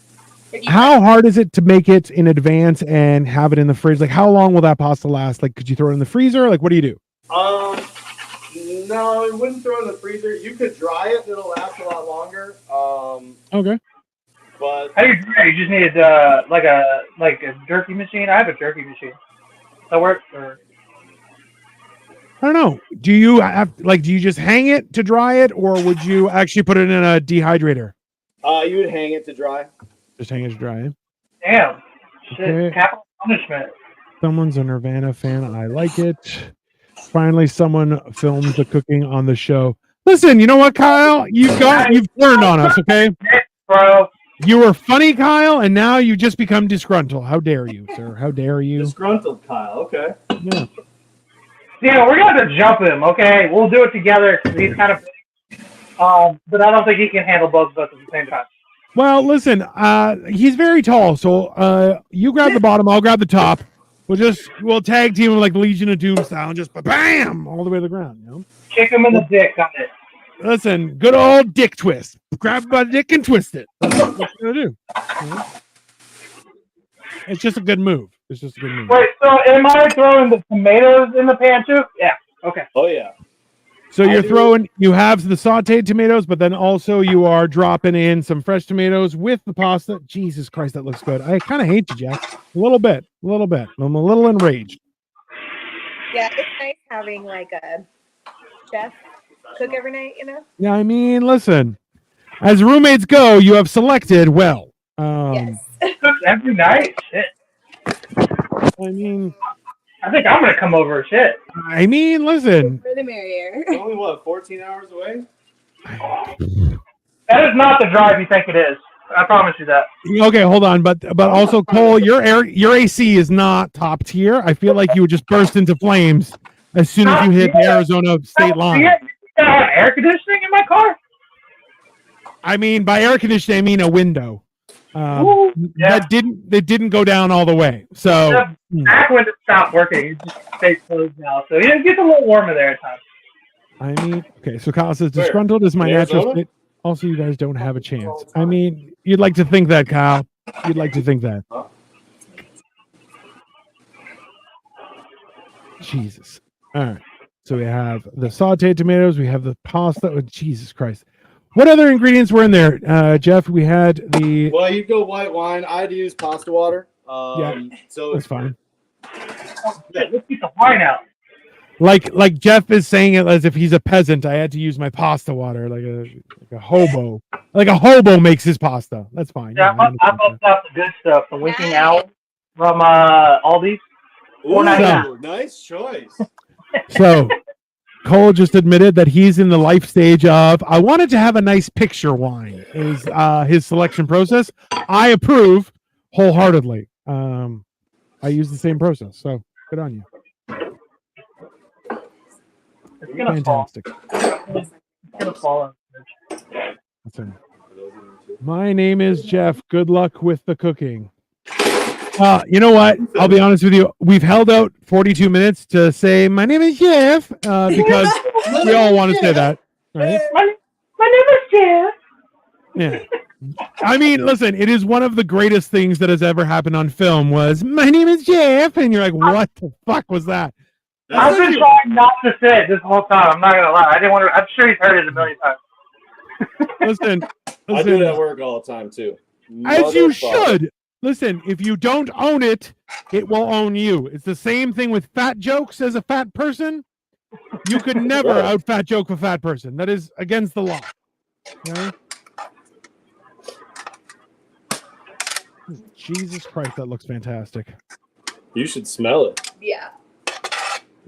How hard is it to make it in advance and have it in the fridge? How long will that pasta last? Could you throw it in the freezer? What do you do? No, I wouldn't throw it in the freezer. You could dry it; it'll last a lot longer. Okay. But how do you dry? You just need a jerky machine. I have a jerky machine. That works. Or I don't know. Do you have do you just hang it to dry it, or would you actually put it in a dehydrator? You would hang it to dry. Just hang it to dry. Damn. Shit. Okay. Capital punishment. Someone's a Nirvana fan. I like it. Finally, someone films the cooking on the show. Listen, you know what, Kyle? You've turned on us, okay? Bro. You were funny, Kyle, and now you just become disgruntled. How dare you, sir? How dare you? Disgruntled Kyle, okay. Yeah. Dino, we're gonna have to jump him, okay? We'll do it together because he's kind of big. But I don't think he can handle both of us at the same time. Well, listen, he's very tall, so you grab the bottom, I'll grab the top. We'll tag team him like Legion of Doom style and just bam all the way to the ground, you know? Kick him in the dick on it. Listen, good old dick twist. Grab my dick and twist it. That's what you're gonna do. You know? It's just a good move. It's just a good move. Wait, so am I throwing the tomatoes in the pan too? Yeah. Okay. Oh yeah. So you have the sauteed tomatoes, but then also you are dropping in some fresh tomatoes with the pasta. Jesus Christ, that looks good. I kind of hate you, Jack. A little bit. I'm a little enraged. Yeah, it's nice having like a chef cook every night, you know? Yeah, I mean, listen, as roommates go, you have selected well. Yes. Cook every night? Shit. I mean, I think I'm going to come over. Shit. I mean, listen. For the merrier. It's only, 14 hours away? That is not the drive you think it is. I promise you that. Okay, hold on, but also Cole, your AC is not top tier. I feel like you would just burst into flames as soon as you hit the Arizona state line. You have air conditioning in my car? I mean, by air conditioning, I mean a window. Ooh, yeah. That didn't go down all the way. So the back window stopped working. It just stays closed now. So it gets a little warmer there at times. I mean, okay. So Kyle says disgruntled is my natural state. Also, you guys don't have a chance. I mean, you'd like to think that, Kyle. You'd like to think that. Jesus. All right. So we have the sauteed tomatoes. We have the pasta. Oh, Jesus Christ. What other ingredients were in there, Jeff? We had the. Well, you'd go white wine. I'd use pasta water. Yeah, so that's fine. Yeah, let's get the wine out. Like Jeff is saying it as if he's a peasant. I had to use my pasta water like a hobo. Like a hobo makes his pasta. That's fine. Yeah, I bust out the good stuff. The Winking Owl from Aldi. Ooh, So- nice choice. So Cole just admitted that he's in the life stage of I wanted to have a nice picture wine is his selection process. I approve wholeheartedly. I use the same process, so good on you. It's gonna fall. Fantastic. It's gonna fall. Listen, my name is Jeff. Good luck with the cooking. You know what? I'll be honest with you. We've held out 42 minutes to say my name is Jeff because we all want to say that, right? My name is Jeff. Yeah. I mean, listen, it is one of the greatest things that has ever happened on film was my name is Jeff. And you're like, what the fuck was that? I've been trying not to say it this whole time. I'm not gonna lie. I didn't want to. I'm sure he's heard it a million times. Listen, I do it at work all the time too. as you should. Listen, if you don't own it, it will own you. It's the same thing with fat jokes as a fat person. You could never out fat joke a fat person. That is against the law. Okay? Jesus Christ, that looks fantastic. You should smell it. Yeah.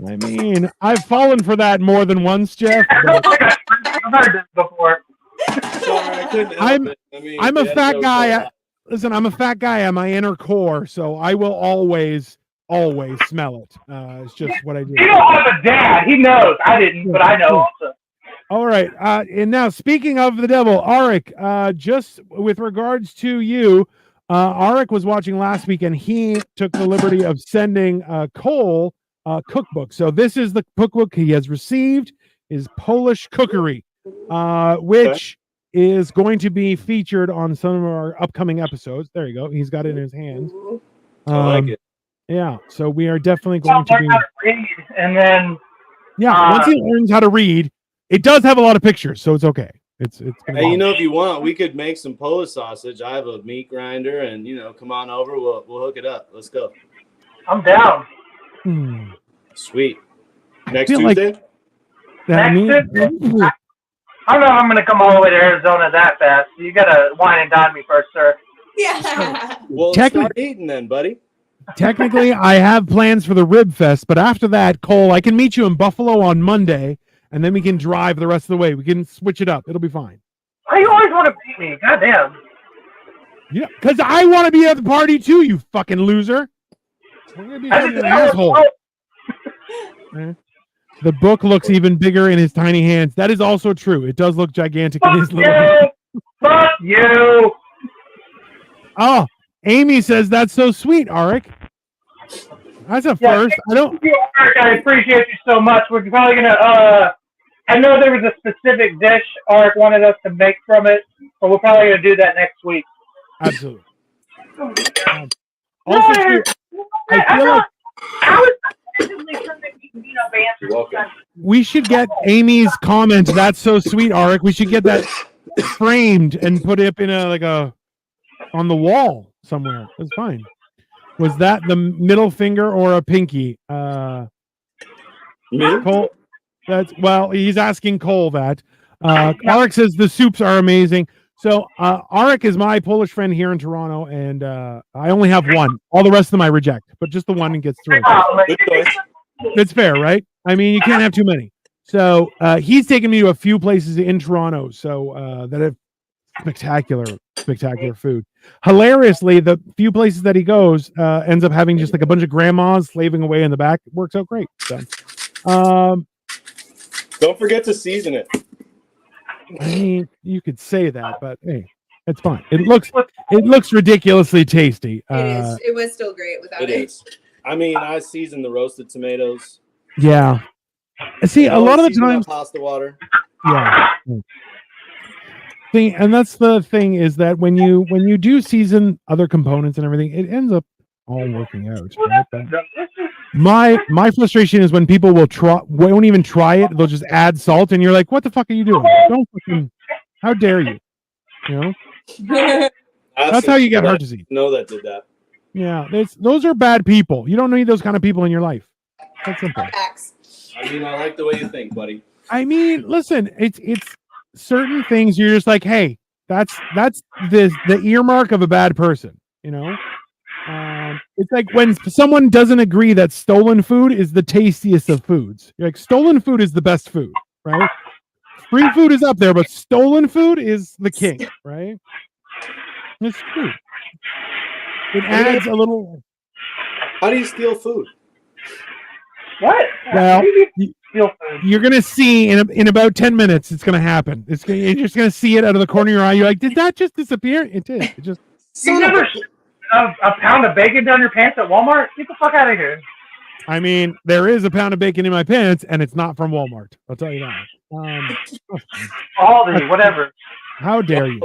I mean, I've fallen for that more than once, Jeff. but I've heard this before. Sorry, I couldn't help it. I mean, I'm a yeah, fat no guy. doubt. Listen, I'm a fat guy at my inner core, so I will always smell it. It's just what I do. You don't have a dad. He knows. I didn't, but I know also. All right. And now, speaking of the devil, Arik, just with regards to you, Arik was watching last week, and he took the liberty of sending Cole a cookbook. So this is the cookbook he has received, is Polish Cookery, which is going to be featured on some of our upcoming episodes. There you go. He's got it in his hands. I like it. Yeah. So we are definitely I'll going to learn be. how to read, and then Once he learns how to read, it does have a lot of pictures, so it's okay. It's. Gonna Hey, be- you know, if you want, we could make some Polish sausage. I have a meat grinder, and come on over. We'll hook it up. Let's go. I'm down. Sweet. Next feel like- Tuesday. I mean, I don't know if I'm going to come all the way to Arizona that fast. You got to wine and dine me first, sir. Yeah. Well, start eating then, buddy. technically, I have plans for the Rib Fest, but after that, Cole, I can meet you in Buffalo on Monday, and then we can drive the rest of the way. We can switch it up. It'll be fine. Why you always want to beat me? Goddamn. Yeah, because I want to be at the party too, you fucking loser. I'm gonna be I fucking just- an asshole. The book looks even bigger in his tiny hands. That is also true. It does look gigantic in his little hands. Fuck you! Oh, Amy says that's so sweet, Arik. That's a first. I appreciate you so much. We're probably gonna. I know there was a specific dish Arik wanted us to make from it, but we're probably gonna do that next week. Absolutely. Also, too, I feel like we should get Amy's comment. That's so sweet, Arik. We should get that framed and put it up in on the wall somewhere. That's fine. Was that the middle finger or a pinky? Cole, he's asking Cole that. Arik says the soups are amazing. So Arik is my Polish friend here in Toronto, and I only have one. All the rest of them I reject, but just the one gets through. It's fair, right? I mean, you can't have too many. So he's taken me to a few places in Toronto, so that have spectacular food. Hilariously, the few places that he goes ends up having just like a bunch of grandmas slaving away in the back. It works out great. So, don't forget to season it. I mean, you could say that, but hey, it's fine. It looks ridiculously tasty. It is. It was still great without it. It is. I mean, I season the roasted tomatoes. Yeah. See, a lot of the times, pasta water. Yeah. And that's the thing is that when you do season other components and everything, it ends up all working out. Right? My frustration is when people won't even try it. They'll just add salt, and you're like, "What the fuck are you doing? Don't fucking! How dare you?" You know. That's how you get heart disease. No, that did that. Yeah, those are bad people. You don't need those kind of people in your life. That's simple. I mean, I like the way you think, buddy. I mean, listen, it's certain things you're just like, hey, that's the earmark of a bad person, you know. It's like when someone doesn't agree that stolen food is the tastiest of foods. You're like, stolen food is the best food, right? Free food is up there, but stolen food is the king, right? It's true. It adds a little. How do you steal food? What? Well, you're gonna see in about 10 minutes. It's gonna happen. You're just gonna see it out of the corner of your eye. You're like, did that just disappear? It did. It just. You never a pound of bacon down your pants at Walmart? Get the fuck out of here. I mean, there is a pound of bacon in my pants, and it's not from Walmart. I'll tell you that. Aldi, whatever. How dare you?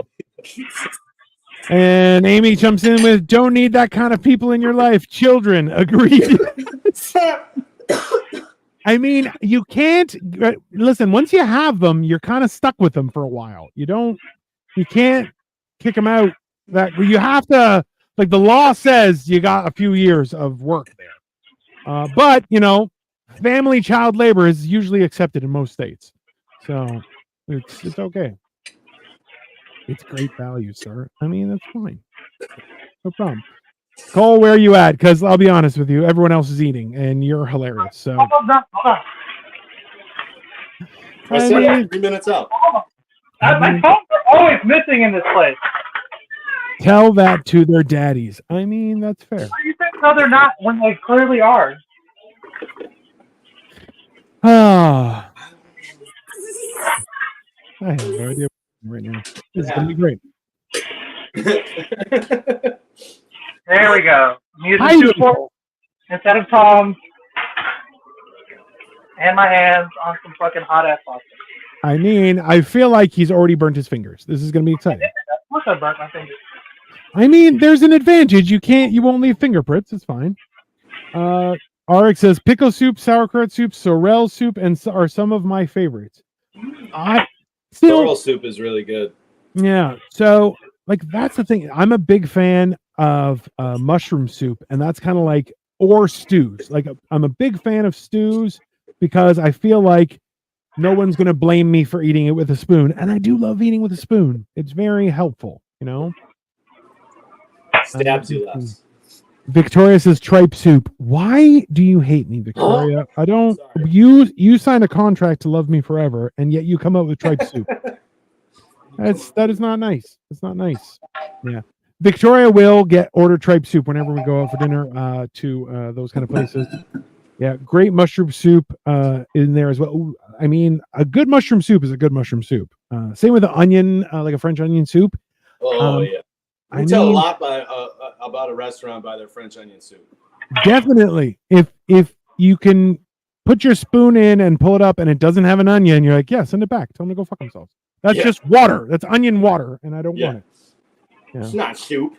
And Amy jumps in with, "Don't need that kind of people in your life." Children, agreed. I mean, you can't listen. Once you have them, you're kind of stuck with them for a while. You can't kick them out. That you have to, like the law says, you got a few years of work there. But you know, family child labor is usually accepted in most states, so it's okay. It's great value, sir. I mean, that's fine. No problem. Cole, where are you at? Because I'll be honest with you, everyone else is eating, and you're hilarious. So, Hold on. I said 3 minutes up. My phones are always missing in this place. Tell that to their daddies. I mean, that's fair. Why do you think no, they're not when they clearly are? Ah, I have no idea right now. This is gonna be great. There we go. I'm using 2 forks instead of tongs, and my hands on some fucking hot ass pasta. I mean, I feel like he's already burnt his fingers. This is gonna be exciting. Of course, I burnt my fingers. I mean, there's an advantage. You won't leave fingerprints. It's fine. Arik says pickle soup, sauerkraut soup, sorrel soup, and are some of my favorites. Sorrel soup is really good. Yeah. So, like, that's the thing. I'm a big fan of mushroom soup, and that's kind of like, or stews. Like, I'm a big fan of stews because I feel like no one's going to blame me for eating it with a spoon. And I do love eating with a spoon. It's very helpful, you know? Stabs you less. Victoria says tripe soup. Why do you hate me, Victoria? I don't. Sorry. You signed a contract to love me forever, and yet you come up with tripe soup. That is not nice. It's not nice. Yeah, Victoria will order tripe soup whenever we go out for dinner to those kind of places. Yeah, great mushroom soup in there as well. Ooh, I mean, a good mushroom soup is a good mushroom soup. Same with the onion, like a French onion soup. Oh yeah, I you tell a mean, lot by about a restaurant by their French onion soup. definitely. If you can put your spoon in and pull it up and it doesn't have an onion, you're like, yeah, send it back. Tell them to go fuck themselves. That's just water. That's onion water, and I don't want it. Yeah. It's not soup.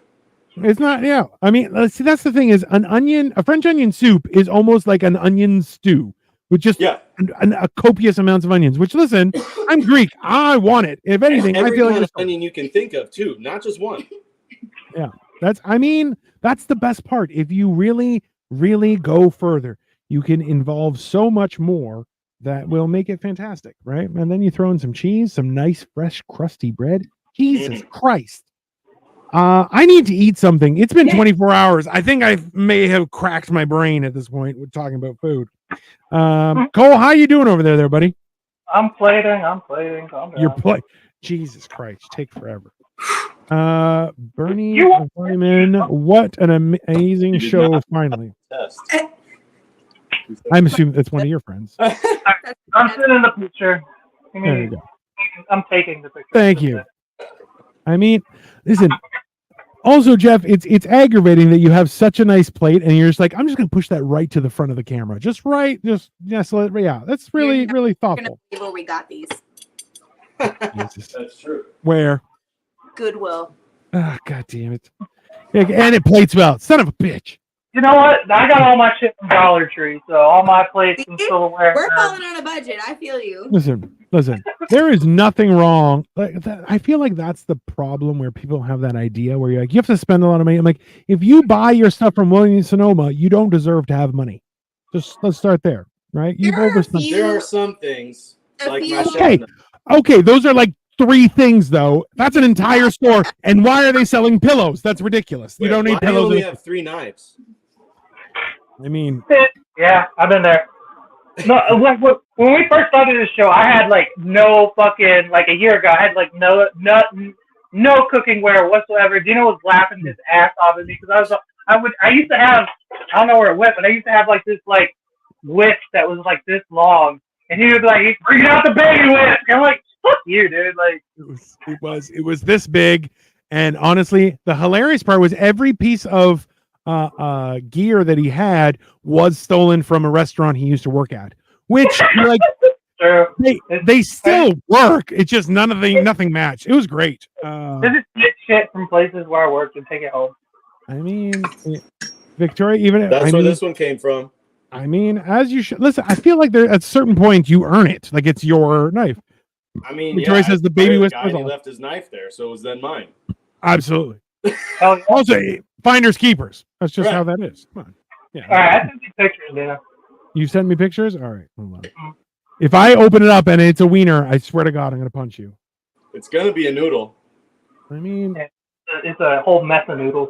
It's not. Yeah, I mean, let's see. That's the thing is, a French onion soup is almost like an onion stew with just a copious amounts of onions. Which, listen, I'm Greek. I want it. If anything, Every I feel kind like of onion you can think of too, not just one. Yeah, that's the best part. If you really, really go further, you can involve so much more that will make it fantastic, right? And then you throw in some cheese, some nice, fresh, crusty bread. Jesus Christ. I need to eat something. It's been 24 hours. I think I may have cracked my brain at this point with talking about food. Cole, how you doing over there, buddy? I'm plating. Calm down. You're playing. Jesus Christ, take forever. Bernie Wyman, what an amazing show! Finally, I'm assuming that's one of your friends. I'm sending the picture. There you go. I'm taking the picture. Thank you. I mean, listen. Also, Jeff, it's aggravating that you have such a nice plate, and you're just like, I'm just gonna push that right to the front of the camera, just right, yeah. That's really, really thoughtful. Where we got these. That's true. Where? Goodwill. Ah, God damn it! And it plates well. Son of a bitch. You know what? I got all my shit from Dollar Tree, so all my plates and silverware. We're falling on a budget. I feel you. Listen. There is nothing wrong. Like that, I feel like that's the problem where people have that idea where you're like, you have to spend a lot of money. I'm like, if you buy your stuff from Williams Sonoma, you don't deserve to have money. Just let's start there, right? There are some things like my Okay, those are like 3 things though. That's an entire store. And why are they selling pillows? That's ridiculous. You don't need pillows. I only have 3 knives. I mean, yeah, I've been there. No, like when we first started this show, I had like no fucking a year ago. I had like no cookingware whatsoever. Dino was laughing his ass off at me because I used to have, I don't know where it went, but I used to have like this like whisk that was like this long, and he would be like, he's bringing out the baby whisk. I'm like, fuck you, dude. Like it was this big, and honestly, the hilarious part was every piece of gear that he had was stolen from a restaurant he used to work at, which like they still work. It's just nothing matched. It was great. Just get shit from places where I worked and take it home. I mean, Victoria, even that's where this one came from. I mean, as you should listen. I feel like there at certain points you earn it, like it's your knife. I mean, Victoria says the baby was he left his knife there, so it was then mine. Absolutely. Also, finders keepers. That's just how that is. Come on. Yeah. All right, I sent you pictures, Dana. You sent me pictures? All right. Hold on. If I open it up and it's a wiener, I swear to God, I'm gonna punch you. It's gonna be a noodle. I mean, it's a whole mess of noodles.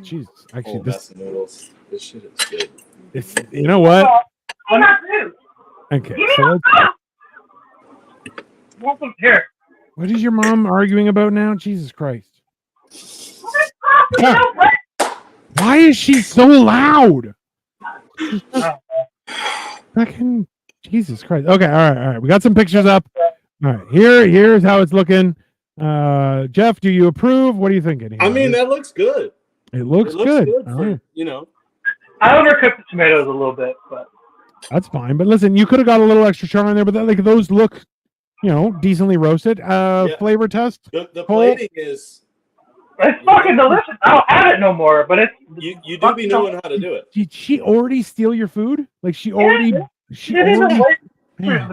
Jesus, actually, whole mess of noodles. This shit is good. It's, you know what? Okay, so here. What is your mom arguing about now? Jesus Christ! Why is she so loud? Fucking Jesus Christ! Okay, all right. We got some pictures up. All right, here's how it's looking. Jeff, do you approve? What are you thinking? I mean, that looks good. It looks good. For, you know. I overcooked the tomatoes a little bit, but that's fine. But listen, you could have got a little extra char in there, but like those look, decently roasted. Flavor test. The plating is. It's fucking delicious. I don't have it no more, but it's you do be knowing how to do it. Did she already steal your food? Like she already to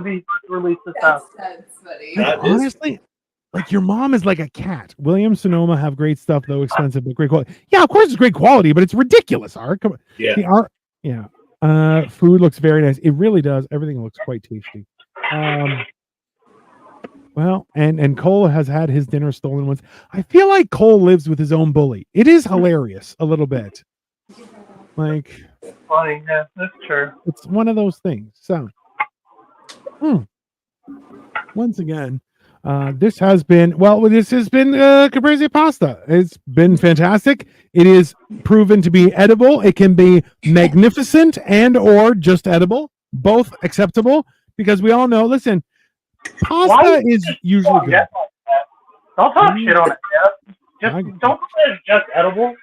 be released this house. That's funny. Honestly, like your mom is like a cat. Williams Sonoma have great stuff though, expensive but great quality. Yeah, of course it's great quality, but it's ridiculous art. Come on. Yeah. The art, yeah. Food looks very nice. It really does. Everything looks quite tasty. Well, and Cole has had his dinner stolen once. I feel like Cole lives with his own bully. It is hilarious a little bit. Like, funny, yeah, that's true. It's one of those things. So, once again, This has been Caprese Pasta. It's been fantastic. It is proven to be edible. It can be magnificent and or just edible. Both acceptable, because we all know, listen, pasta is usually good. Don't talk shit on it, Jeff. Don't call it just edible.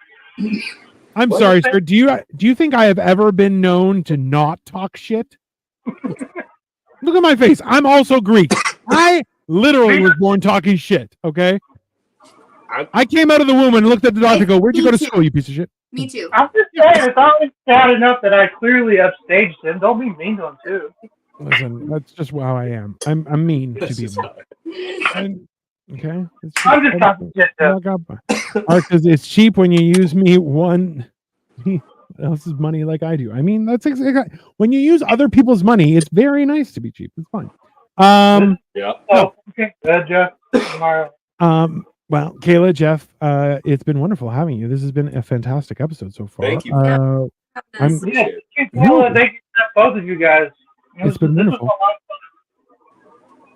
I'm sorry, sir. Do you think I have ever been known to not talk shit? Look at my face. I'm also Greek. I literally was born talking shit. Okay. I came out of the womb and looked at the doctor and go, "Where'd you go to school, you piece of shit?" Me too. I'm just saying, it's always sad enough that I clearly upstaged him. Don't be mean to him too. Listen, that's just how I am. I'm mean to people. Okay. I'm just talking shit though. Because it's cheap when you use one else's money like I do. I mean, that's exactly when you use other people's money. It's very nice to be cheap. It's fine. Yeah. Oh, okay. Jeff. Tomorrow. Well, Kayla, Jeff, it's been wonderful having you. This has been a fantastic episode so far. Thank you. Kayla, thank you to both of you guys. It's been wonderful.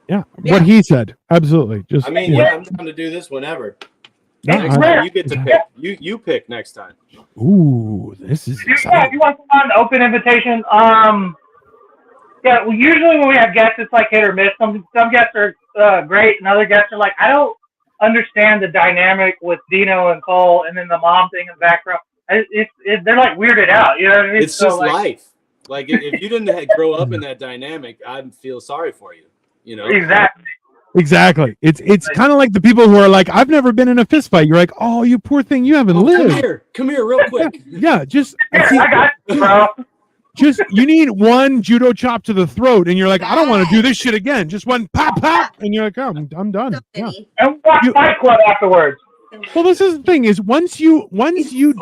Yeah, what he said. Absolutely. Just. I mean, I'm down to do this whenever. Next time you get to pick. You pick next time. Ooh, this is exciting. If you want an open invitation, yeah. Well, usually when we have guests, it's like hit or miss. Some guests are great, and other guests are like, I don't understand the dynamic with Dino and Cole, and then the mom thing in the background. They're like weirded out. You know what I mean? It's just life. Like if you didn't grow up in that dynamic, I'd feel sorry for you. You know? Exactly. It's kind of like the people who are like, I've never been in a fist fight. You're like, oh, you poor thing, you haven't lived. Come here, real quick. Yeah, just I got you, bro. Just you need one judo chop to the throat, and you're like, I don't want to do this shit again. Just one pop, and you're like, oh, I'm done. Yeah. And watch Fight Club afterwards. Well, this is the thing: is once you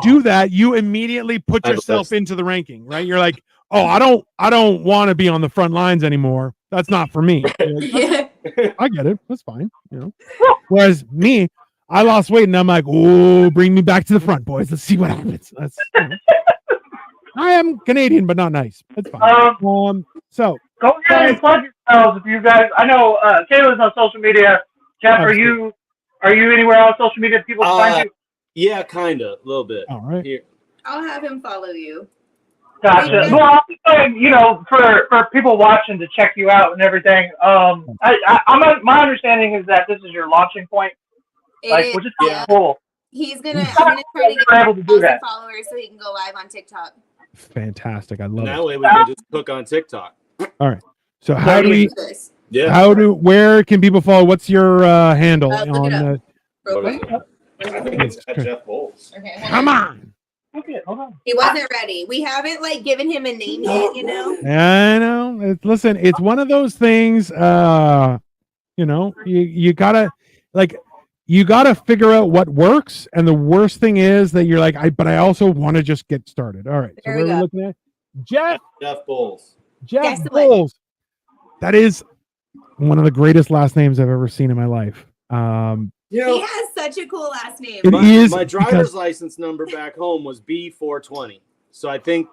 do that, you immediately put yourself into the ranking, right? You're like, oh, I don't want to be on the front lines anymore. That's not for me. Like, I get it. That's fine. You know. Whereas me, I lost weight, and I'm like, oh, bring me back to the front, boys. Let's see what happens. That's. I am Canadian, but not nice. That's fine. So go ahead and plug yourselves if you guys. I know Kayla's on social media. Jeff, are you anywhere on social media that people find you? Yeah, kinda, a little bit. All right. Here. I'll have him follow you. Gotcha. Well, I'm just saying, you know, for people watching to check you out and everything. My understanding is that this is your launching point, which is cool. I'm gonna try to get able to do that. followers so he can go live on TikTok. Fantastic. I love it. That way we can just cook on TikTok. All right. So where can people follow? What's your handle on Jeff Bowles. Okay, come on. Okay, hold on. He wasn't ready. We haven't given him a name yet, you know. I know. Listen, it's one of those things. You know, you gotta figure out what works, and the worst thing is that you're like, but I also want to just get started. All right, so there what are we looking at? Jeff Bowles. Jeff Bowles. That is one of the greatest last names I've ever seen in my life. He has such a cool last name. My driver's license number back home was B420, so I think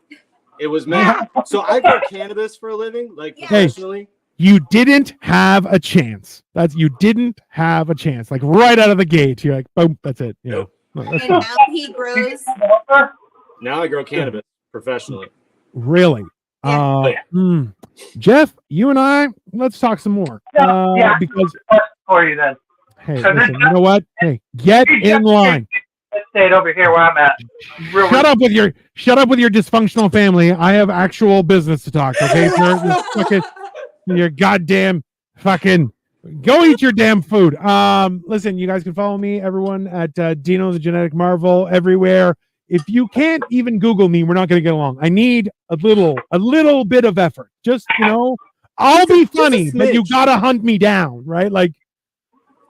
it was meant. So I grow cannabis for a living, professionally. You didn't have a chance. You didn't have a chance. Like right out of the gate, you're like, boom, that's it. Yeah. Nope. And now he grows. Now I grow cannabis professionally. Really? Jeff, you and I, let's talk some more. Because for you then. Hey, listen, you know what? Hey, get in line. Stayed over here where I'm at. Shut up with your dysfunctional family. I have actual business to talk. Okay, sir. Your goddamn fucking go eat your damn food. Listen, you guys can follow me, everyone, at Dino the Genetic Marvel everywhere. If you can't even Google me, we're not going to get along. I need a little bit of effort. Just, you know, I'll be funny, but you gotta hunt me down, right? Like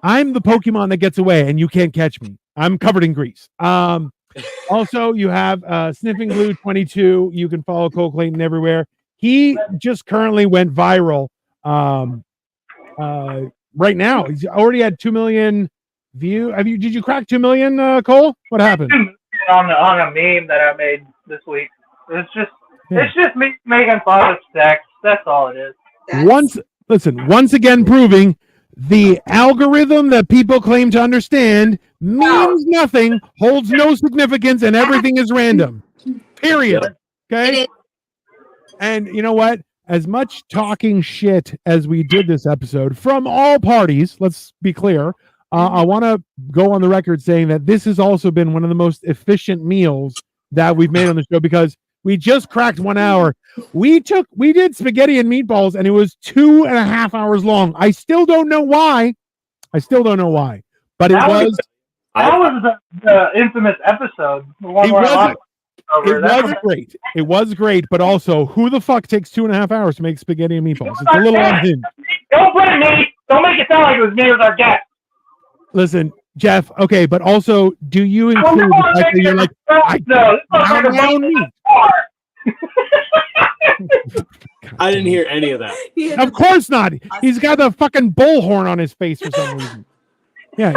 I'm the Pokemon that gets away, and you can't catch me. I'm covered in grease. Also, you have Sniffing Glue 22. You can follow Cole Clayton everywhere. He just currently went viral. Right now, he's already had 2 million views. Did you crack 2 million, Cole? What happened? On a meme that I made this week. It's just me making fun of sex. That's all it is. Once again proving The algorithm that people claim to understand means nothing, holds no significance, and everything is random. Period. Okay? And you know what? As much talking shit as we did this episode from all parties, let's be clear, I want to go on the record saying that this has also been one of the most efficient meals that we've made on the show because we just cracked 1 hour. We did spaghetti and meatballs, and it was 2.5 hours long. I still don't know why. But That was the infamous episode. The one it where was great. It was great, but also, who the fuck takes 2.5 hours to make spaghetti and meatballs? It's a little unhinged. Don't blame me. Don't make it sound like it was me as our guest. Listen, Jeff. Okay, but also, do you include the fact that you're like, I didn't hear any of that. Of course not. He's got the fucking bullhorn on his face for some reason. Yeah,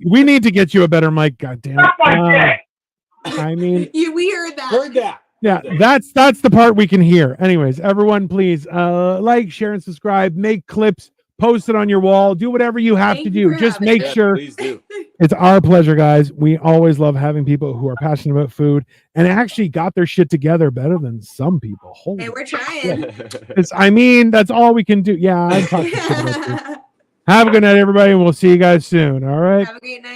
we need to get you a better mic. God damn it. I mean, we heard that. Yeah, that's the part we can hear. Anyways, everyone, please like, share, and subscribe. Make clips, post it on your wall. Do whatever you have to do. Just make sure. Please do. It's our pleasure, guys. We always love having people who are passionate about food and actually got their shit together better than some people. Holy hey, we're trying. I mean, that's all we can do. Yeah, I'm talking shit about food. Have a good night, everybody, and we'll see you guys soon. All right. Have a great night.